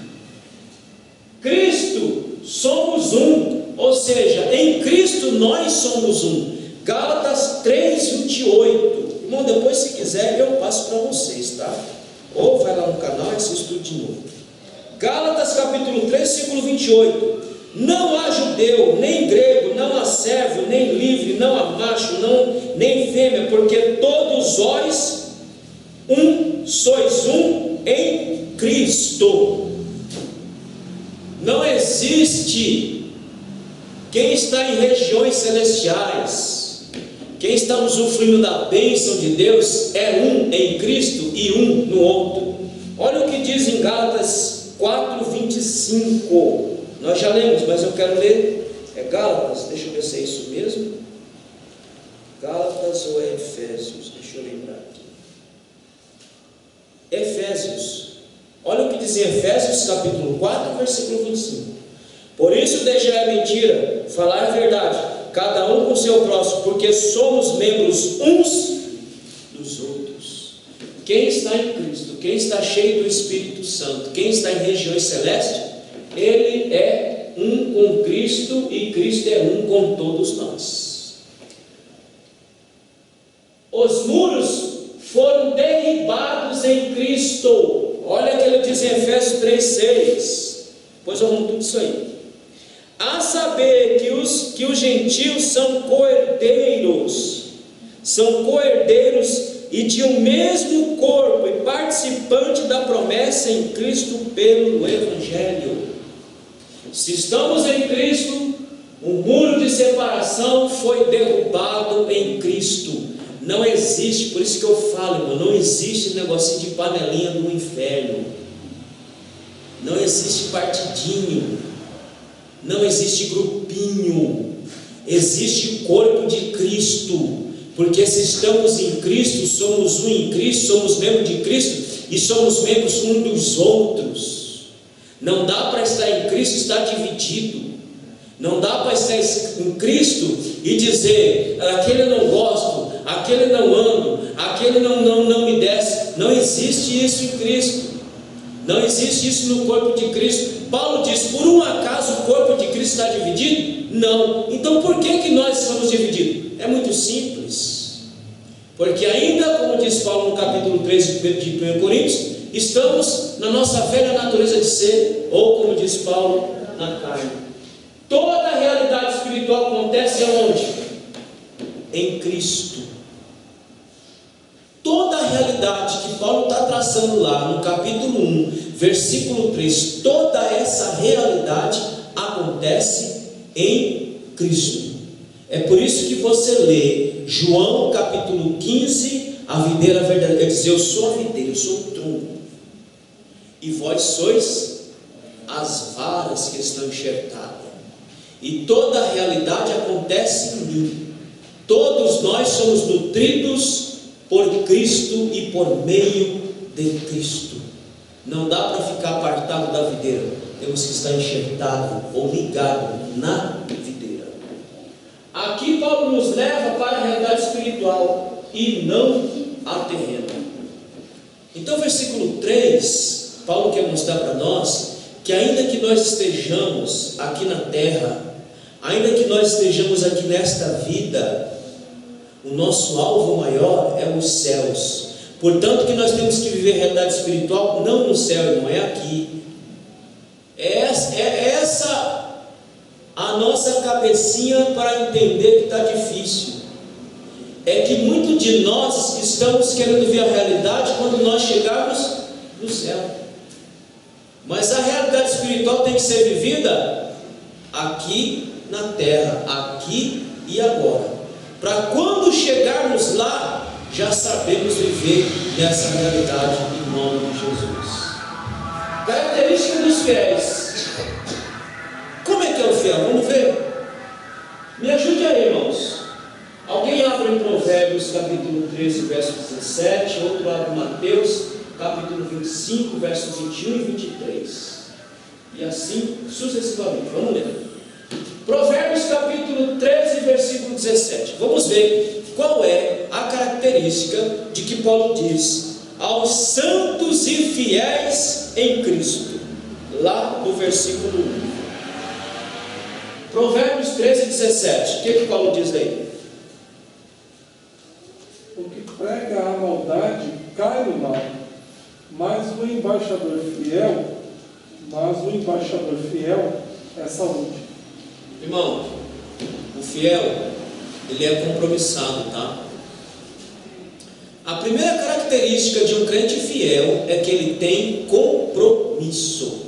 Cristo, somos um, ou seja, em Cristo nós somos um. Gálatas 3:28. Irmão, depois se quiser eu passo para vocês, tá? Ou vai lá no canal e assiste tudo de novo. Gálatas capítulo 3, versículo 28. Não há judeu, nem grego, não há servo, nem livre, não há macho, nem fêmea, porque todos vós sois um em Cristo. Não existe quem está em regiões celestiais, quem está usufruindo da bênção de Deus, é um em Cristo e um no outro. Olha o que diz em Gálatas 4:25. Nós já lemos, mas eu quero ler. É Gálatas, deixa eu ver se é isso mesmo. Gálatas ou é Efésios? Deixa eu lembrar aqui. Efésios. Olha o que diz em Efésios capítulo 4, versículo 25. Por isso deixai a mentira, falar a verdade, cada um com o seu próximo, porque somos membros uns dos outros. Quem está em Cristo, quem está cheio do Espírito Santo, quem está em regiões celestes, ele é um com Cristo e Cristo é um com todos nós. Os muros foram derribados em Cristo. Olha o que ele diz em Efésios 3:6. Depois eu arrumo tudo isso aí. A saber que os gentios são coerdeiros e de um mesmo corpo e participante da promessa em Cristo pelo Evangelho. Se estamos em Cristo, o muro de separação foi derrubado em Cristo. Não existe, por isso que eu falo, irmão, não existe negocinho de panelinha do inferno. Não existe partidinho. Não existe grupinho. Existe o corpo de Cristo. Porque se estamos em Cristo, somos um em Cristo, somos membros de Cristo e somos membros um dos outros. Não dá para estar em Cristo e estar dividido. Não dá para estar em Cristo e dizer: aquele eu não gosto, aquele eu não ando, aquele não me desce. Não existe isso em Cristo. Não existe isso no corpo de Cristo. Paulo diz: por um acaso o corpo de Cristo está dividido? Não. Então por que nós estamos divididos? É muito simples. Porque ainda, como diz Paulo no capítulo 3 de 1 Coríntios, estamos na nossa velha natureza de ser, ou como diz Paulo, na carne. Toda a realidade espiritual acontece aonde? Em Cristo. Toda a realidade que Paulo está traçando lá no capítulo 1, versículo 3, toda essa realidade acontece em Cristo. É por isso que você lê João capítulo 15, a videira verdadeira, ele diz: eu sou a videira, eu sou o tronco, e vós sois as varas que estão enxertadas. E toda a realidade acontece em mim. Todos nós somos nutridos por Cristo e por meio de Cristo. Não dá para ficar apartado da videira. Temos que estar enxertado ou ligado na videira. Aqui Paulo nos leva para a realidade espiritual e não a terrena. Então, versículo 3, Paulo quer mostrar para nós que ainda que nós estejamos aqui na terra, ainda que nós estejamos aqui nesta vida, o nosso alvo maior é os céus. Portanto, que nós temos que viver a realidade espiritual não no céu, irmão, é aqui. É essa a nossa cabecinha para entender que está difícil. É que muito de nós estamos querendo ver a realidade quando nós chegarmos no céu. Mas a realidade espiritual tem que ser vivida aqui na terra, aqui e agora. Para quando chegarmos lá, já sabemos viver nessa realidade em nome de Jesus. Característica dos fiéis. Como é que é o fiel? Vamos ver? Me ajude aí, irmãos. Alguém abre em Provérbios capítulo 13, verso 17. Outro abre Mateus capítulo 25, versos 21 e 23. E assim sucessivamente. Vamos ler. Provérbios capítulo 13, versículo 17. Vamos ver qual é a característica de que Paulo diz aos santos e fiéis em Cristo, lá no versículo 1. Provérbios 13, 17. O que Paulo diz aí? O que prega a maldade cai no mal, mas o embaixador fiel é saúde. Irmão, o fiel, ele é compromissado, tá? A primeira característica de um crente fiel é que ele tem compromisso.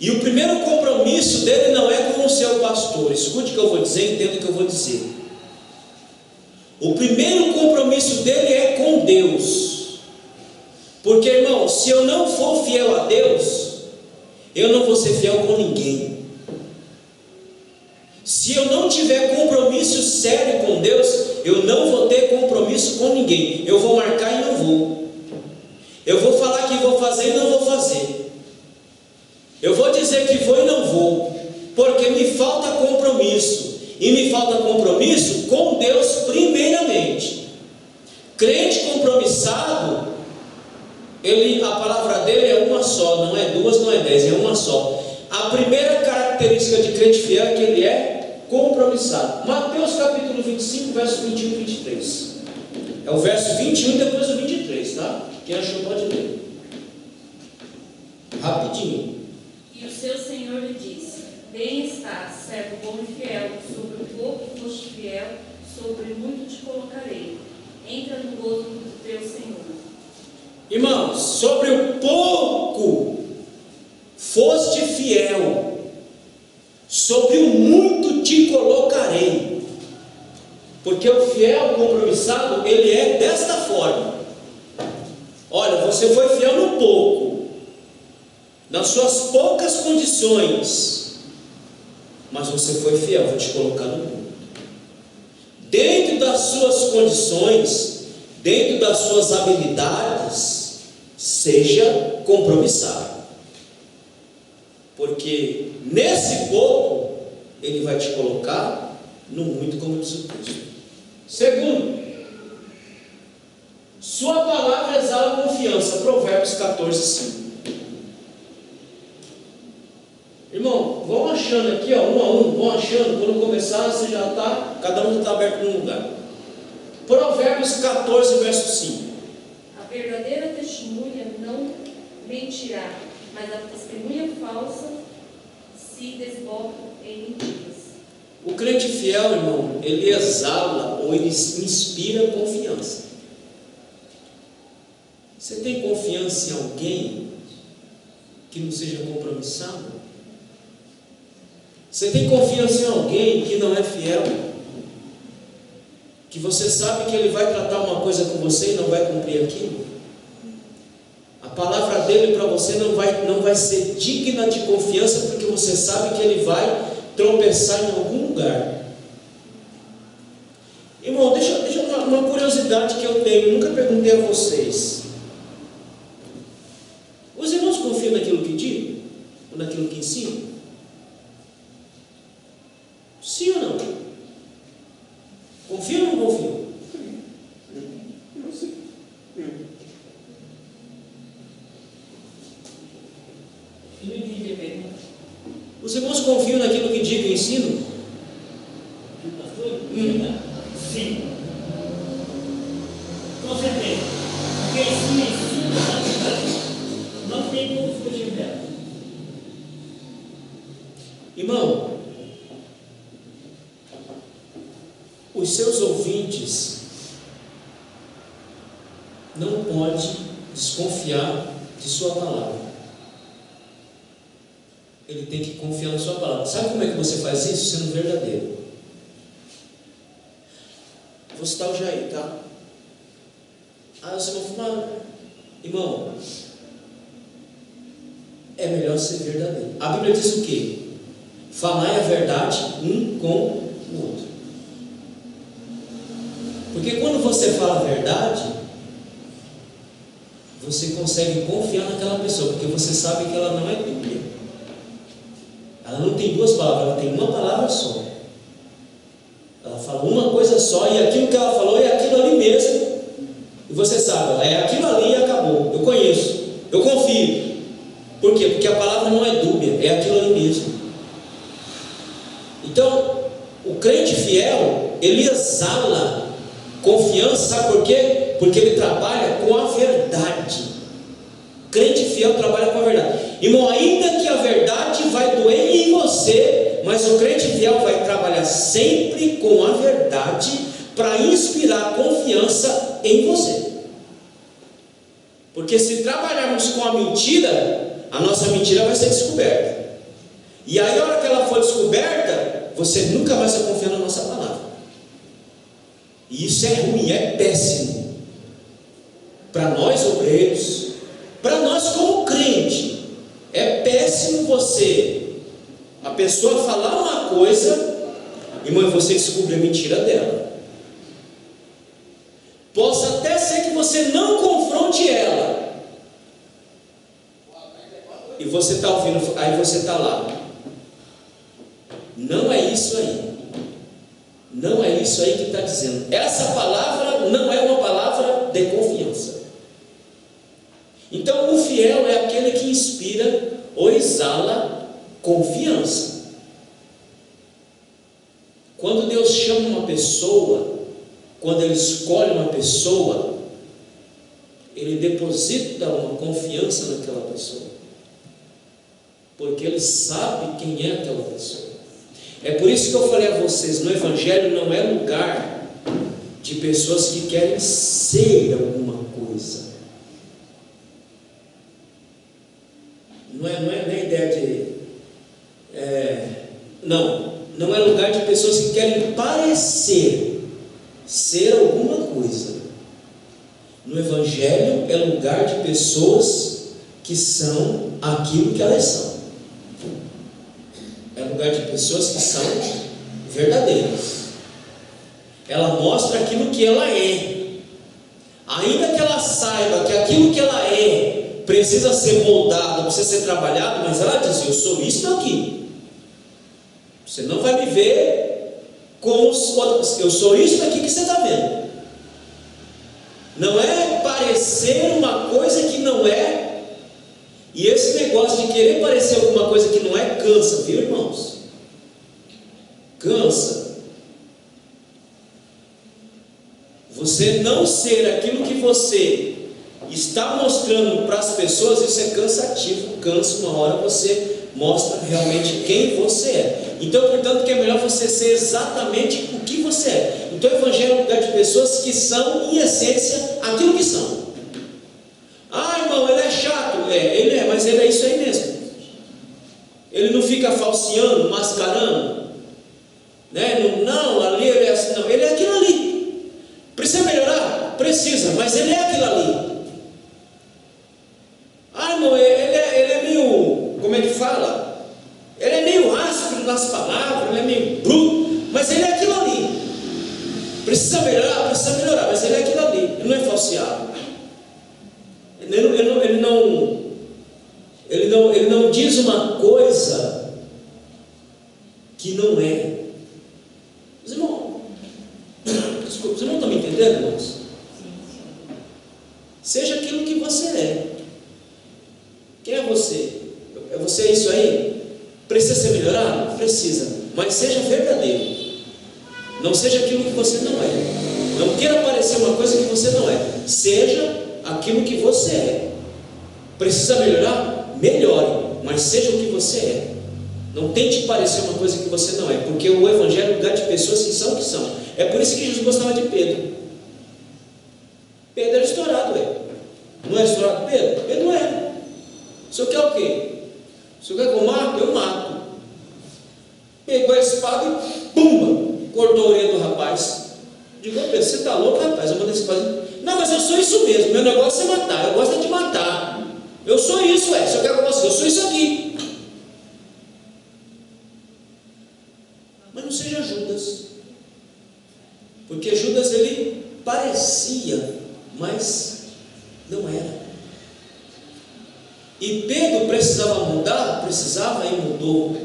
E o primeiro compromisso dele não é com o seu pastor. Escute o que eu vou dizer, entenda o que eu vou dizer. O primeiro compromisso dele é com Deus. Porque, irmão, se eu não for fiel a Deus, eu não vou ser fiel com ninguém. Se eu não tiver compromisso sério com Deus, eu não vou ter compromisso com ninguém. Eu vou marcar e não vou. Eu vou falar que vou fazer e não vou fazer. Eu vou dizer que vou e não vou, porque me falta compromisso. E me falta compromisso com Deus primeiramente. Crente compromissado, a palavra dele é uma só, não é duas, não é 10, é uma só. A primeira característica de crente fiel é que ele é compromissado. Mateus capítulo 25, verso 21 e 23. É o verso 21 e depois o 23, tá? Quem achou pode ler. Rapidinho. E o seu Senhor lhe disse: bem está, servo bom e fiel, sobre o pouco foste fiel, sobre muito te colocarei. Entra no gozo do teu Senhor. Irmãos, sobre o pouco foste fiel, sobre o muito te colocarei. Porque o fiel compromissado, ele é desta forma. Olha, você foi fiel no pouco, nas suas poucas condições, mas você foi fiel, vou te colocar no mundo. Dentro das suas condições, dentro das suas habilidades, seja compromissado. Porque nesse pouco, ele vai te colocar no muito, como diz o texto. Segundo, sua palavra exala confiança. Provérbios 14, 5. Irmão, vão achando aqui, ó, um a um, vão achando. Quando começar, você já está, cada um está aberto num lugar. Provérbios 14, verso 5. A verdadeira testemunha não mentirá, mas a testemunha falsa se desboca em mentiras. O crente fiel, irmão, ele exala ou ele inspira confiança. Você tem confiança em alguém que não seja compromissado? Você tem confiança em alguém que não é fiel? Que você sabe que ele vai tratar uma coisa com você e não vai cumprir aquilo? A palavra dele para você não vai ser digna de confiança, porque você sabe que ele vai tropeçar em algum lugar. Irmão, deixa uma curiosidade que eu tenho, nunca perguntei a vocês. Os irmãos confiam naquilo que digo? Ou naquilo que ensino? Sim ou não? Confiam ou não confiam? Eu sei. Eu não entendi a pergunta. Os irmãos confiam naquilo que digo e ensino? Pastor? Sim. Com certeza. Porque esse ensino da verdade não tem como fugir dela. Irmão, os seus ouvintes não podem desconfiar de sua palavra. Ele tem que confiar na sua palavra. Sabe como é que você faz isso? Sendo verdadeiro. Vou citar o Jair, tá? Você vai falar, irmão, é melhor ser verdadeiro. A Bíblia diz o quê? Falai a verdade um com o outro. Porque quando você fala a verdade, você consegue confiar naquela pessoa, porque você sabe que ela não é Bíblia. Ela não tem duas palavras, ela tem uma palavra só. Ela fala uma coisa só, e aquilo que ela falou é aquilo ali mesmo. E você sabe, é aquilo ali e acabou. Eu conheço, eu confio. Por quê? Porque a palavra não é dúbia, é aquilo ali mesmo. Então, o crente fiel, ele exala confiança, sabe por quê? Porque ele trabalha com a verdade. Crente fiel trabalha com a verdade. Irmão, ainda que a verdade vai doer em você, mas o crente fiel vai trabalhar sempre com a verdade para inspirar confiança em você. Porque se trabalharmos com a mentira, a nossa mentira vai ser descoberta. E aí, a hora que ela for descoberta, você nunca mais vai confiar na nossa palavra. E isso é ruim, é péssimo. Para nós obreiros, para nós como crente, é péssimo a pessoa falar uma coisa, irmão, e você descobrir a mentira dela. Possa até ser que você não confronte ela, e você está ouvindo, aí você está lá. Não é isso aí. Não é isso aí que está dizendo. Essa palavra não é uma palavra de confiança. Então, o fiel é aquele que inspira ou exala confiança. Quando Deus chama uma pessoa, quando Ele escolhe uma pessoa, Ele deposita uma confiança naquela pessoa, porque Ele sabe quem é aquela pessoa. É por isso que eu falei a vocês, no Evangelho não é lugar de pessoas que querem ser alguma coisa. Não é ideia de... Não é lugar de pessoas que querem parecer ser alguma coisa. No Evangelho é lugar de pessoas que são aquilo que elas são. É lugar de pessoas que são verdadeiras. Ela mostra aquilo que ela é. Ainda que ela saiba que aquilo que ela é precisa ser moldado, precisa ser trabalhado, mas ela diz: eu sou isso aqui. Você não vai me ver como eu sou isso aqui que você está vendo. Não é parecer uma coisa que não é. E esse negócio de querer parecer alguma coisa que não é, cansa, viu, irmãos? Cansa. Você não ser aquilo que você está mostrando para as pessoas, isso é cansativo. Cansa, uma hora você mostra realmente quem você é. Então, portanto, que é melhor você ser exatamente o que você é. Então, o Evangelho é um lugar de pessoas que são, em essência, aquilo que são. Ah, irmão, ele é chato. Ele é, mas ele é isso aí mesmo. Ele não fica falseando, mascarando, né? Não, ali ele é assim, não. Ele é aquilo ali. Precisa melhorar? Precisa, mas ele é aquilo ali. fala? Ele é meio áspero nas palavras, ele é meio bruto, mas ele é aquilo ali. Precisa melhorar, mas ele é aquilo ali. Ele não é falseado. Ele não diz uma coisa que não é. Os irmãos, desculpa, os irmãos estão me entendendo, irmãos? Seja aquilo que você é. Quem é você? É você isso aí? Precisa ser melhorado? Precisa. Mas seja verdadeiro. Não seja aquilo que você não é. Não queira parecer uma coisa que você não é. Seja aquilo que você é. Precisa melhorar? Melhore. Mas seja o que você é. Não tente parecer uma coisa que você não é. Porque o Evangelho é lugar de pessoas que são o que são. É por isso que Jesus gostava de Pedro. Pedro era estourado, não é estourado Pedro? Ele não é. O senhor quer o quê? O senhor quer que eu mato? Eu mato. Pegou a espada e pumba, cortou a orelha do rapaz. Digo, Pedro, você está louco, rapaz? Eu vou descer fazer. Não, mas eu sou isso mesmo. Meu negócio é matar. Eu gosto de matar. Eu sou isso, o senhor quer que eu você? Eu sou isso aqui. Mas não seja Judas. Porque Judas ele parecia, mas não era. E Pedro precisava mudar, precisava e mudou.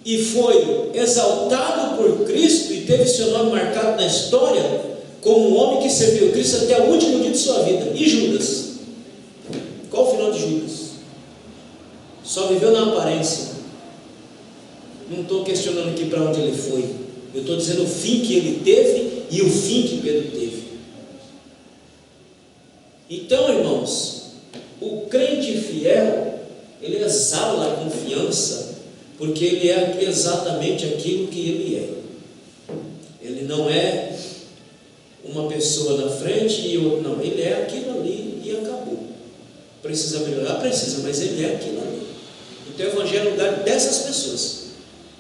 E foi exaltado por Cristo e teve seu nome marcado na história como um homem que serviu Cristo até o último dia de sua vida. E Judas? Qual o final de Judas? Só viveu na aparência. Não estou questionando aqui para onde ele foi. Eu estou dizendo o fim que ele teve e o fim que Pedro teve. Então, irmãos, o crente fiel, ele exala a confiança, porque ele é exatamente aquilo que ele é. Ele não é uma pessoa na frente e outra, não. Ele é aquilo ali e acabou. Precisa melhorar? Precisa, mas ele é aquilo ali. Então o Evangelho é o lugar dessas pessoas.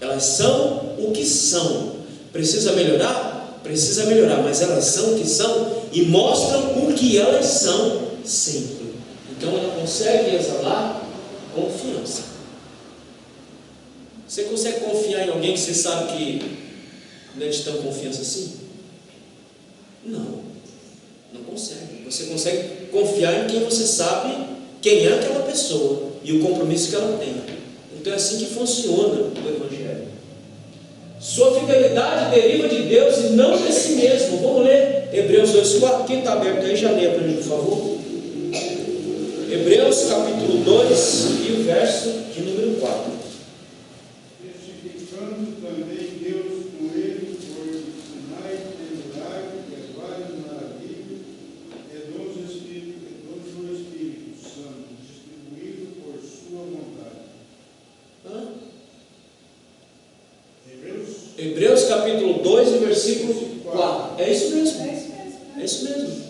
Elas são o que são. Precisa melhorar? Precisa melhorar, mas elas são o que são e mostram o que elas são sempre. Então ela consegue exalar confiança. Você consegue confiar em alguém que você sabe que não é de tão confiança assim? Não consegue. Você consegue confiar em quem você sabe quem é aquela pessoa e o compromisso que ela tem. Então é assim que funciona o Evangelho. Sua fidelidade deriva de Deus e não de si mesmo. Vamos ler Hebreus 2,4. Quem está aberto aí, já lê para mim, por favor. Hebreus capítulo 2 e o verso de número 4. Testificando também Deus com ele por sinais de milagres e várias maravilhas, e do Espírito Santo, distribuído por sua vontade. Hebreus capítulo 2 e versículo 4. É isso mesmo. É isso mesmo.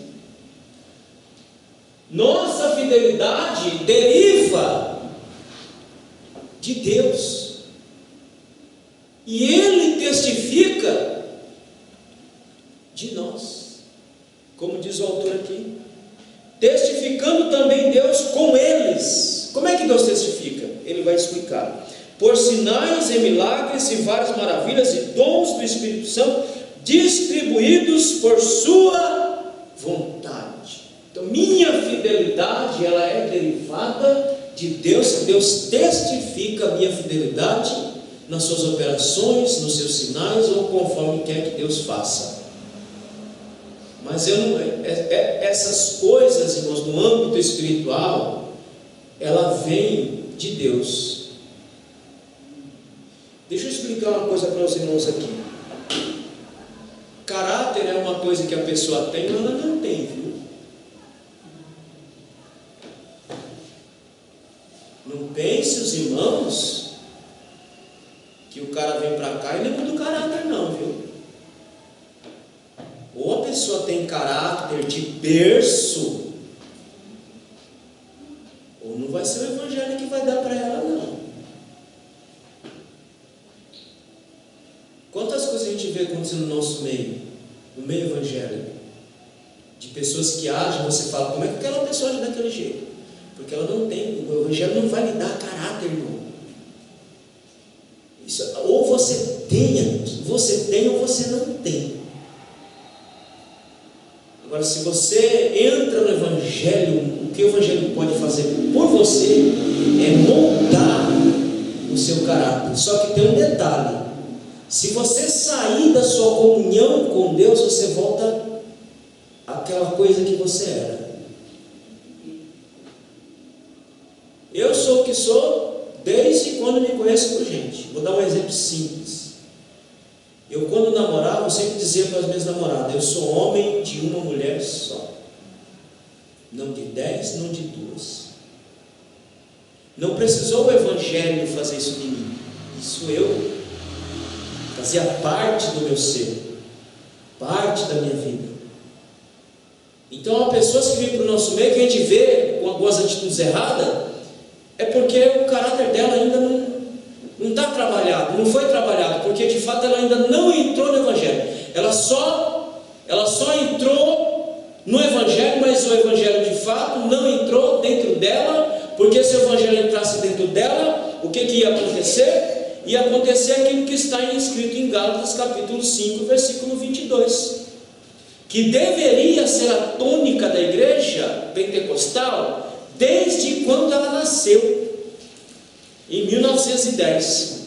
Nossa fidelidade deriva de Deus. E Ele testifica de nós. Como diz o autor aqui. Testificando também Deus com eles. Como é que Deus testifica? Ele vai explicar. Por sinais e milagres e várias maravilhas e dons do Espírito Santo distribuídos por sua vontade. Então minha fidelidade ela é derivada de Deus. Deus testifica a minha fidelidade nas suas operações, nos seus sinais ou conforme quer que Deus faça. Mas essas coisas, irmãos, no âmbito espiritual, ela vem de Deus. Deixa eu explicar uma coisa para os irmãos aqui. Caráter é uma coisa que a pessoa tem, mas ela não tem, viu? Não pense os irmãos que o cara vem para cá e não muda o caráter não, viu? Ou a pessoa tem caráter de berço, ou não vai ser o Evangelho que vai dar para ela não. Quantas coisas a gente vê acontecendo no nosso meio, no meio evangélico, de pessoas que agem, você fala, como é que aquela pessoa age daquele jeito? Porque ela não tem, o Evangelho não vai lhe dar caráter, irmão. Isso, ou você tem ou você não tem. Agora, se você entra no Evangelho, o que o Evangelho pode fazer por você é moldar o seu caráter. Só que tem um detalhe: se você sair da sua comunhão com Deus, você volta àquela coisa que você era. Eu sou o que sou desde quando me conheço por gente. Vou dar um exemplo simples. Eu, quando namorava, eu sempre dizia para as minhas namoradas: eu sou homem de uma mulher só, não de 10, não de 2. Não precisou o Evangelho fazer isso de mim. Isso eu fazia parte do meu ser, parte da minha vida. Então, há pessoas que vêm para o nosso meio que a gente vê com algumas atitudes erradas, é porque o caráter dela ainda não está trabalhado, não foi trabalhado, porque de fato ela ainda não entrou no Evangelho. Ela só entrou no Evangelho, mas o Evangelho de fato não entrou dentro dela, porque se o Evangelho entrasse dentro dela, o que ia acontecer? Ia acontecer aquilo que está escrito em Gálatas capítulo 5, versículo 22, que deveria ser a tônica da igreja pentecostal desde quando ela nasceu, em 1910.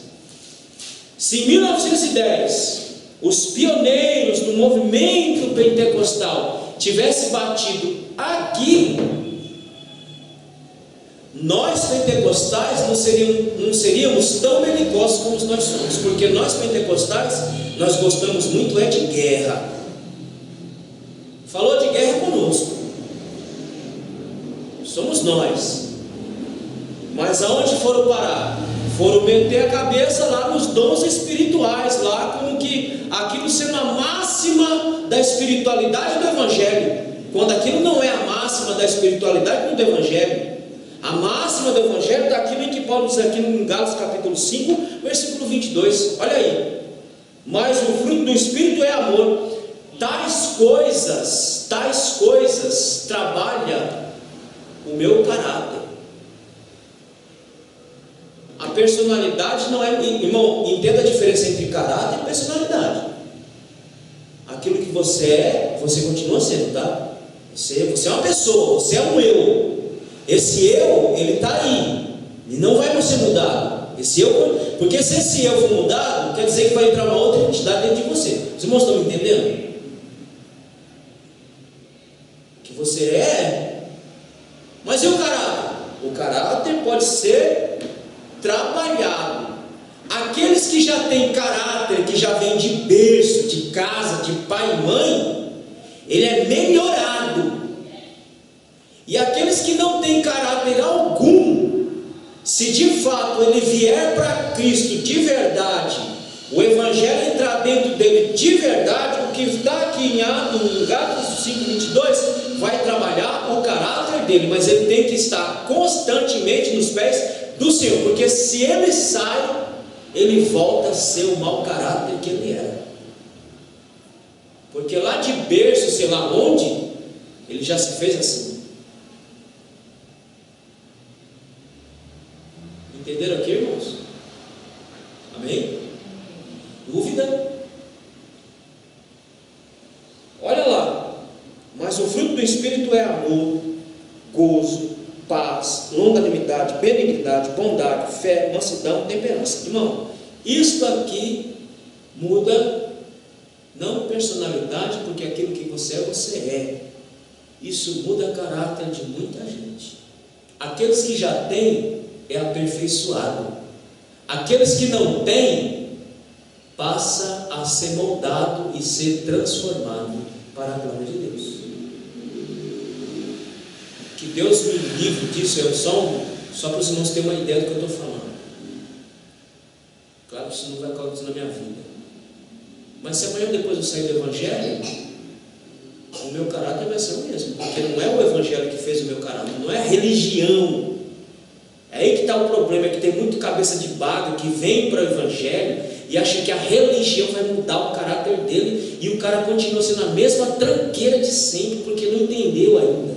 Se em 1910 os pioneiros do movimento pentecostal tivessem batido aqui, nós pentecostais não seríamos tão belicosos como nós somos, porque nós pentecostais, nós gostamos muito de guerra. Falou de guerra conosco, somos nós. Mas aonde foram parar? Foram meter a cabeça lá nos dons espirituais, lá como que aquilo sendo a máxima da espiritualidade do Evangelho, quando aquilo não é a máxima da espiritualidade do Evangelho. A máxima do Evangelho está aquilo em que Paulo diz aqui em Gálatas capítulo 5, versículo 22, olha aí: mas o fruto do Espírito é amor. Tais coisas trabalha o meu caráter. A personalidade não é, irmão, entenda a diferença entre caráter e personalidade. Aquilo que você é, você continua sendo, tá? Você é uma pessoa, você é um eu. Esse eu, ele está aí, e não vai ser mudado. Esse eu, porque se esse eu for mudado, quer dizer que vai entrar uma outra entidade dentro de você. Os irmãos estão me entendendo? Que você é, mas e o caráter? O caráter pode ser trabalhado. Aqueles que já têm caráter, que já vem de berço, de casa, de pai e mãe, ele é melhorado. E aqueles que não têm caráter algum, se de fato ele vier para Cristo de verdade, o Evangelho entrar dentro dele de verdade, o que está aqui em Gálatas 5:22 vai trabalhar o caráter dele, mas ele tem que estar constantemente nos pés do Senhor, porque se ele sai, ele volta a ser o mau caráter que ele era, porque lá de berço, sei lá onde, ele já se fez assim. Entenderam aqui, irmãos? Amém? Dúvida? Olha lá: mas o fruto do Espírito é amor, gozo, paz, longanimidade, benignidade, bondade, fé, mansidão, temperança. Irmão, isto aqui muda não personalidade, porque aquilo que você é. Isso muda o caráter de muita gente. Aqueles que já têm é aperfeiçoado. Aqueles que não têm passa a ser moldado e ser transformado para a glória de Deus. Que Deus me livre disso. Eu só para os irmãos terem uma ideia do que eu estou falando. Claro que isso não vai acontecer na minha vida, mas se amanhã depois eu sair do Evangelho, o meu caráter vai ser o mesmo, porque não é o Evangelho que fez o meu caráter, não é a religião. É aí que está o problema, é que tem muito cabeça de baga que vem para o Evangelho e acha que a religião vai mudar o caráter dele, e o cara continua sendo a mesma tranqueira de sempre, porque não entendeu ainda.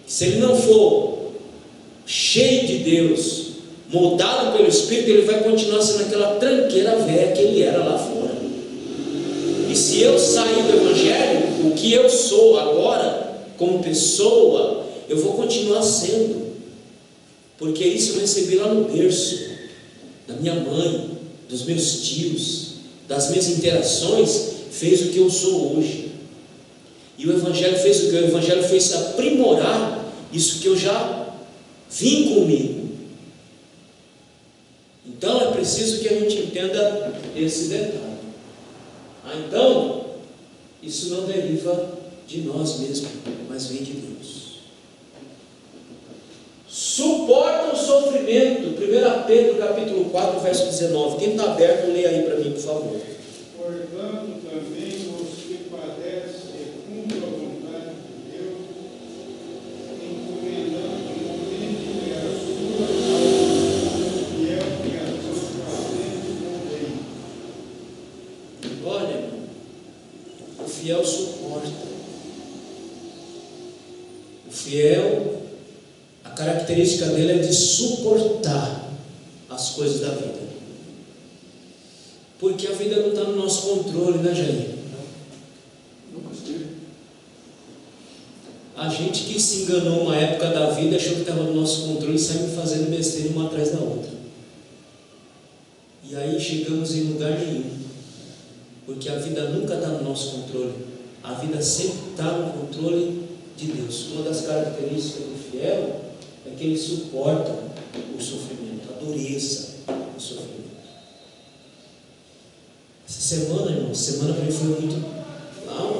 Se ele não for cheio de Deus, moldado pelo Espírito, ele vai continuar sendo aquela tranqueira velha que ele era lá fora. E se eu sair do Evangelho, o que eu sou agora, como pessoa, eu vou continuar sendo, porque isso eu recebi lá no berço, da minha mãe, dos meus tios, das minhas interações, fez o que eu sou hoje. E o Evangelho fez o que? O Evangelho fez aprimorar isso que eu já vim comigo. Então é preciso que a gente entenda esse detalhe. Então, isso não deriva de nós mesmos, mas vem de Deus. Suporta o sofrimento. 1 Pedro capítulo 4, verso 19. Quem está aberto, leia aí para mim, por favor. Portanto, também os que padecem segundo a vontade de Deus, encomendando a sua causa, fiel que a seus parentes convém. Olha, irmão, o fiel suporta. O fiel, a característica dele é de suportar as coisas da vida. Porque a vida não está no nosso controle, né, Jair? Nunca esteve. A gente que se enganou uma época da vida, achou que estava no nosso controle e saímos fazendo besteira uma atrás da outra. E aí chegamos em lugar nenhum. Porque a vida nunca está no nosso controle. A vida sempre está no controle de Deus. Uma das características do fiel é que ele suporta o sofrimento, a dureza do sofrimento. Essa semana, irmão, semana para mim foi muito.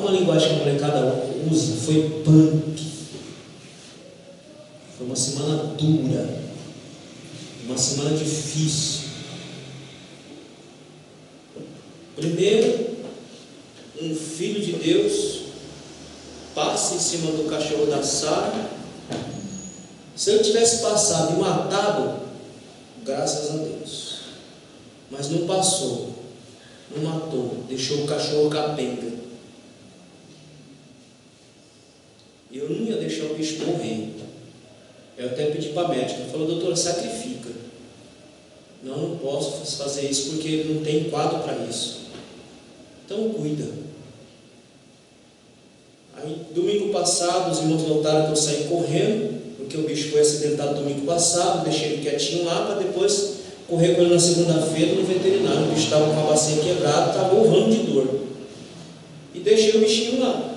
Uma linguagem que a molecada usa, foi punk. Foi uma semana dura, uma semana difícil. Primeiro, um filho de Deus passa em cima do cachorro da Sara. Se eu tivesse passado e matado, graças a Deus, mas não passou, não matou, deixou o cachorro capenga. Eu não ia deixar o bicho morrer. Eu até pedi para a médica, ela falou: doutora, sacrifica. Não posso fazer isso porque não tem quadro para isso. Então cuida. Aí domingo passado os irmãos notaram que eu saí correndo, porque o bicho foi acidentado domingo passado, deixei ele quietinho lá para depois correr com ele na segunda-feira no veterinário. O bicho estava com a bacia quebrada, estava urrando de dor. E deixei o bichinho lá.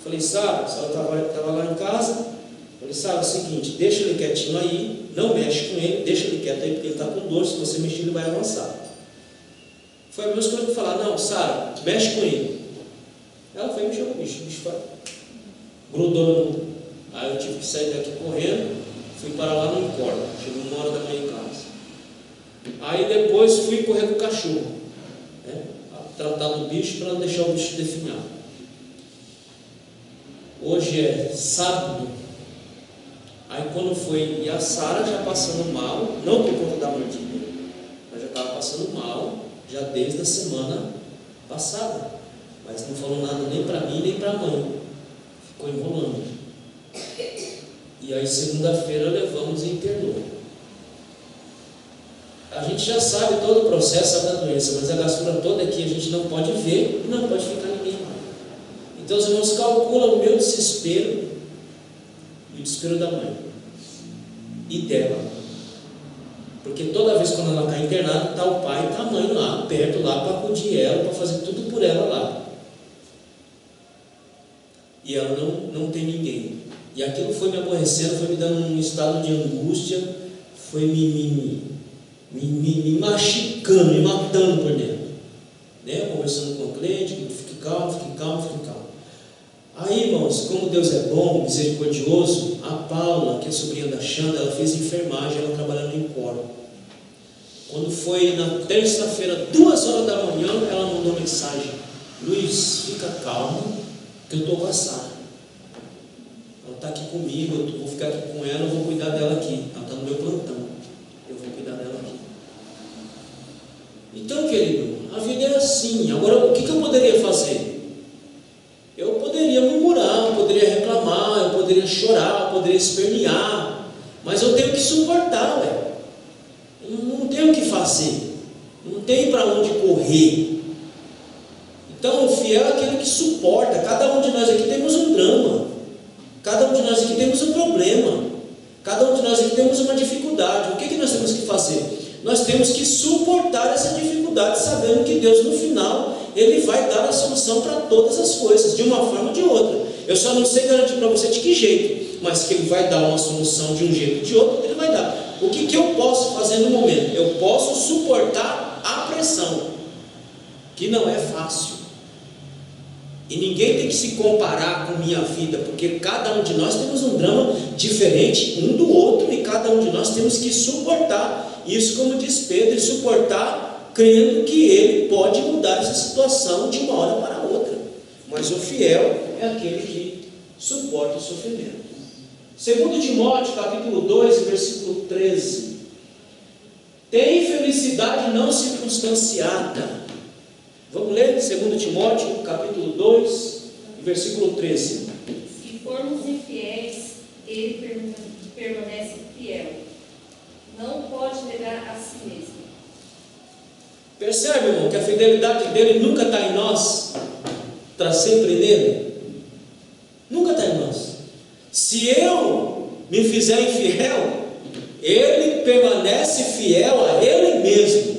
Falei: Sara estava lá em casa. Falei: Sara, é o seguinte, deixa ele quietinho aí, não mexe com ele, deixa ele quieto aí, porque ele está com dor, se você mexer ele vai avançar. Foi a mesma coisa que falar: não, Sara, mexe com ele. Ela foi mexer com o bicho foi, grudou no. Aí eu tive que sair daqui correndo, fui para lá no encordo, cheguei 1h da manhã em casa. Aí depois fui correr com o cachorro, né, tratar do bicho para não deixar o bicho definhar. Hoje é sábado. Aí quando foi, e a Sara já passando mal, não por conta da mordida, mas já estava passando mal, já desde a semana passada, mas não falou nada nem para mim nem para a mãe, ficou enrolando. E aí segunda-feira levamos e internou. A gente já sabe todo o processo da doença, mas a gastura toda aqui a gente não pode ver e não pode ficar ninguém lá. Então os irmãos calculam o meu desespero e o desespero da mãe e dela, porque toda vez quando ela está internada, está o pai e está a mãe lá, perto lá, para acudir ela, para fazer tudo por ela lá, e ela não tem ninguém, e aquilo foi me aborrecendo, foi me dando um estado de angústia, foi me machucando, me matando por dentro, né? Conversando com o cliente, fique calmo, fique calmo, fique calmo. Aí, irmãos, como Deus é bom, misericordioso, a Paula, que é sobrinha da Xanda, ela fez enfermagem, ela trabalhando em Coro. Quando foi na terça-feira, 2h da manhã, ela mandou mensagem: Luiz, fica calmo, que eu estou com a Sara. Ela está aqui comigo, eu vou ficar aqui com ela, eu vou cuidar dela aqui. Ela está no meu plantão, eu vou cuidar dela aqui. Então, querido, a vida é assim. Agora, o que eu poderia fazer? Eu poderia murmurar, eu poderia reclamar, eu poderia chorar, eu poderia espernear, mas eu tenho que suportar, ué. Não tenho o que fazer, não tem para onde correr. Então o fiel é aquele que suporta. Cada um de nós aqui temos um drama, cada um de nós aqui temos um problema, cada um de nós aqui temos uma dificuldade. O que nós temos que fazer? Nós temos que suportar essa dificuldade, sabendo que Deus no final Ele vai dar a solução para todas as coisas, de uma forma ou de outra. Eu só não sei garantir para você de que jeito, mas que Ele vai dar uma solução de um jeito ou de outro, Ele vai dar. O que eu posso fazer no momento? Eu posso suportar a pressão, que não é fácil. E ninguém tem que se comparar com minha vida, porque cada um de nós temos um drama diferente um do outro, e cada um de nós temos que suportar isso, como diz Pedro, e suportar crendo que Ele pode mudar essa situação de uma hora para outra. Mas o fiel é aquele que suporta o sofrimento. 2 Timóteo capítulo 2, versículo 13. Tem felicidade não circunstanciada. Vamos ler 2 Timóteo capítulo 2, versículo 13. Se formos infiéis, Ele permanece fiel. Não pode negar a si mesmo. Percebe, irmão, que a fidelidade dele nunca está em nós, está sempre nele. Nunca está em nós. Se eu me fizer infiel, Ele permanece fiel a Ele mesmo.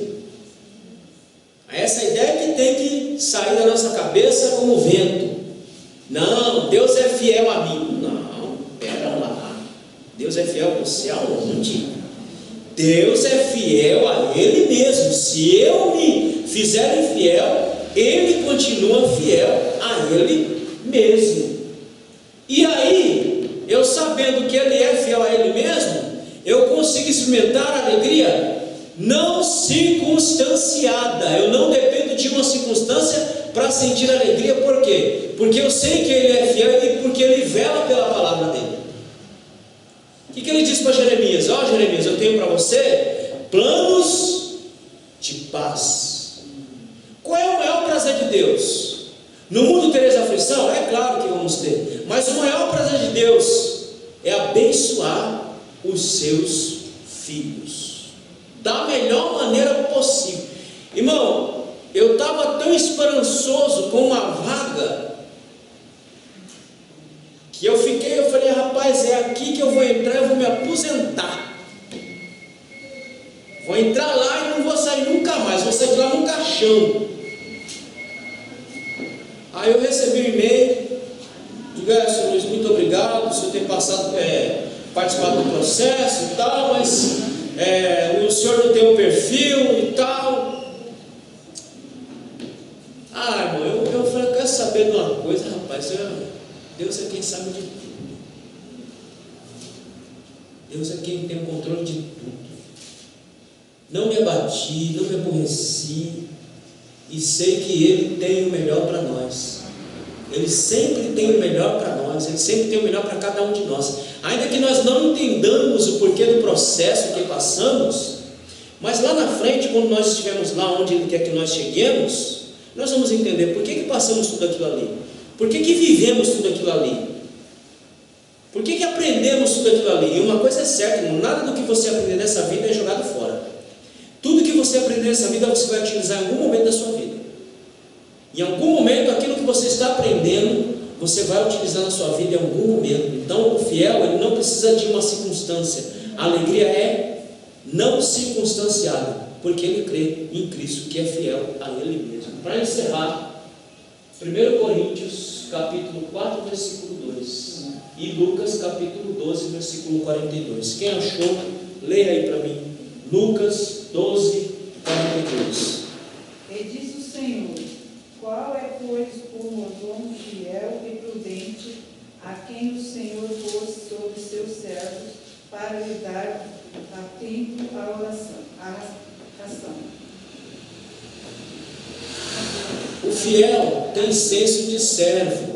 Essa ideia que tem que sair da nossa cabeça como vento. Não, Deus é fiel a mim. Não, pera lá. Deus é fiel a você aonde? Deus é fiel a Ele mesmo. Se eu me fizer infiel, Ele continua fiel a Ele mesmo. E aí, eu sabendo que Ele é fiel a Ele mesmo, eu consigo experimentar a alegria não circunstanciada. Eu não dependo de uma circunstância para sentir alegria. Por quê? Porque eu sei que Ele é fiel e porque Ele vela pela palavra dEle. O que Ele diz para Jeremias? Ó, Jeremias, eu tenho para você planos de paz. Qual é o maior prazer de Deus? No mundo tereis aflição? É claro que vamos ter, mas o maior prazer de Deus é abençoar os seus filhos da melhor maneira possível. Irmão, eu estava tão esperançoso com uma vaga que eu falei, rapaz, é aqui que eu vou entrar, eu vou me aposentar. Vou entrar lá e não vou sair nunca mais, vou sair de lá num caixão. Aí eu recebi um e-mail, digo, Sr. Luiz, muito obrigado, o senhor tem participado do processo e tal, mas o senhor não tem um perfil e tal. Ah, irmão, eu falei, eu quero saber de uma coisa, rapaz, Deus é quem sabe de tudo. Deus é quem tem o controle de tudo. Não me abati, não me aborreci, e sei que Ele tem o melhor para nós. Ele sempre tem o melhor para nós, Ele sempre tem o melhor para cada um de nós. Ainda que nós não entendamos o porquê do processo que passamos, mas lá na frente, quando nós estivermos lá onde Ele quer que nós cheguemos, nós vamos entender por que passamos tudo aquilo ali, por que vivemos tudo aquilo ali, por que aprendemos tudo aquilo ali. E uma coisa é certa, irmão, nada do que você aprender nessa vida é jogado fora. Tudo que você aprender nessa vida, você vai utilizar em algum momento da sua vida. Em algum momento, aquilo que você está aprendendo, você vai utilizar na sua vida em algum momento. Então, o fiel, ele não precisa de uma circunstância. A alegria é não circunstanciada, porque ele crê em Cristo, que é fiel a Ele mesmo. Para encerrar, 1 Coríntios, capítulo 4, versículo 2. E Lucas, capítulo 12, versículo 42. Quem achou, leia aí para mim. Lucas 12, 42. E disse o Senhor: qual é, pois, o mordomo fiel e prudente, a quem o Senhor pôs sobre seus servos, para lhe dar a tempo a oração, a ração? O fiel tem senso de servo.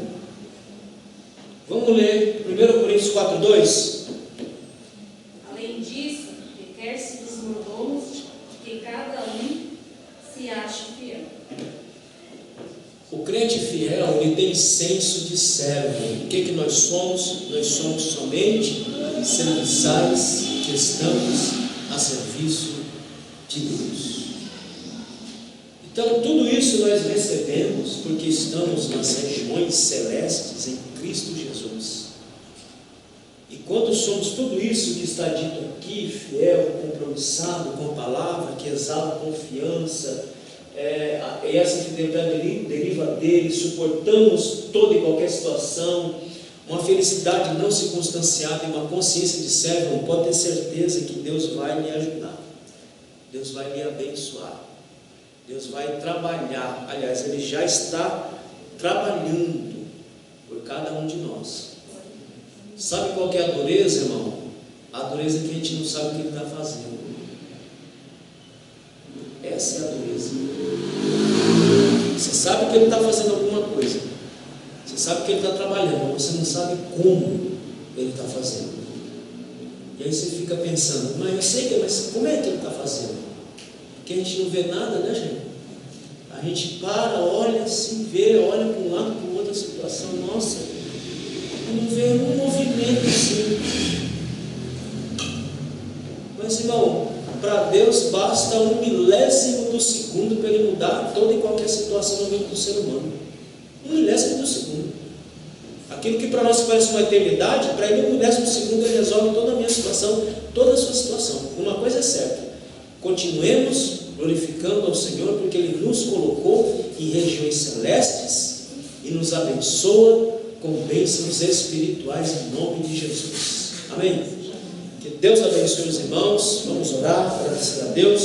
Vamos ler 1 Coríntios 4, 2. Além disso, requer-se dos mordomos que cada um se ache fiel. O crente fiel, ele tem senso de servo. O que nós somos? Nós somos somente serviçais que estamos a serviço de Deus. Então, tudo isso nós recebemos porque estamos nas regiões celestes em Cristo Jesus. E quando somos tudo isso que está dito aqui, fiel, compromissado com a palavra, que exala confiança, essa fidelidade deriva dele, suportamos toda e qualquer situação, uma felicidade não circunstanciada e uma consciência de servo, pode ter certeza que Deus vai lhe ajudar, Deus vai lhe abençoar, Deus vai trabalhar. Aliás, Ele já está trabalhando por cada um de nós. Sabe qual que é a dureza, irmão? A dureza é que a gente não sabe o que Ele está fazendo. Essa é a dureza. Você sabe que Ele está fazendo alguma coisa, você sabe que Ele está trabalhando, mas você não sabe como Ele está fazendo. E aí você fica pensando, mas eu sei, mas como é que Ele está fazendo? Porque a gente não vê nada, né, gente? A gente para, olha assim, vê, olha para um lado, para outra situação, nossa, não vê um movimento assim. Mas, irmão, para Deus basta 1/1000 do segundo para Ele mudar toda e qualquer situação no meio do ser humano. 1/1000 do segundo. Aquilo que para nós parece uma eternidade, para Ele 1/10 do segundo Ele resolve toda a minha situação, toda a sua situação. Uma coisa é certa: continuemos glorificando ao Senhor, porque Ele nos colocou em regiões celestes e nos abençoa com bênçãos espirituais em nome de Jesus. Amém? Que Deus abençoe os irmãos. Vamos orar, agradecer a Deus.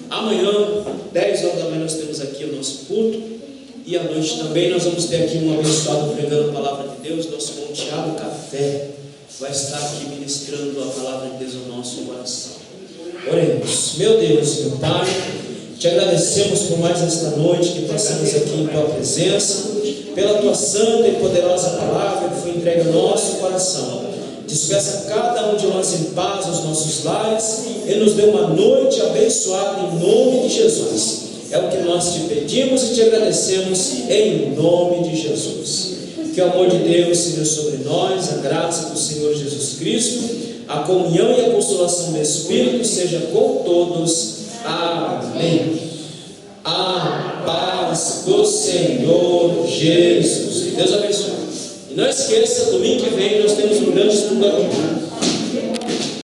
Amanhã, 10 horas da manhã, nós temos aqui o nosso culto, e à noite também nós vamos ter aqui um abençoado pregando a palavra de Deus. Nosso irmão Tiago Café vai estar aqui ministrando a palavra de Deus ao nosso coração. Oremos. Meu Deus, meu Pai, te agradecemos por mais esta noite que passamos aqui em Tua presença, pela Tua santa e poderosa palavra que foi entregue ao nosso coração. Despeça cada um de nós em paz os nossos lares e nos dê uma noite abençoada em nome de Jesus. É o que nós te pedimos e te agradecemos em nome de Jesus. Que o amor de Deus seja sobre nós, a graça do Senhor Jesus Cristo, a comunhão e a consolação do Espírito seja com todos. Amém. A paz do Senhor Jesus. Deus abençoe. E não esqueça, domingo que vem nós temos um grande estudo aqui.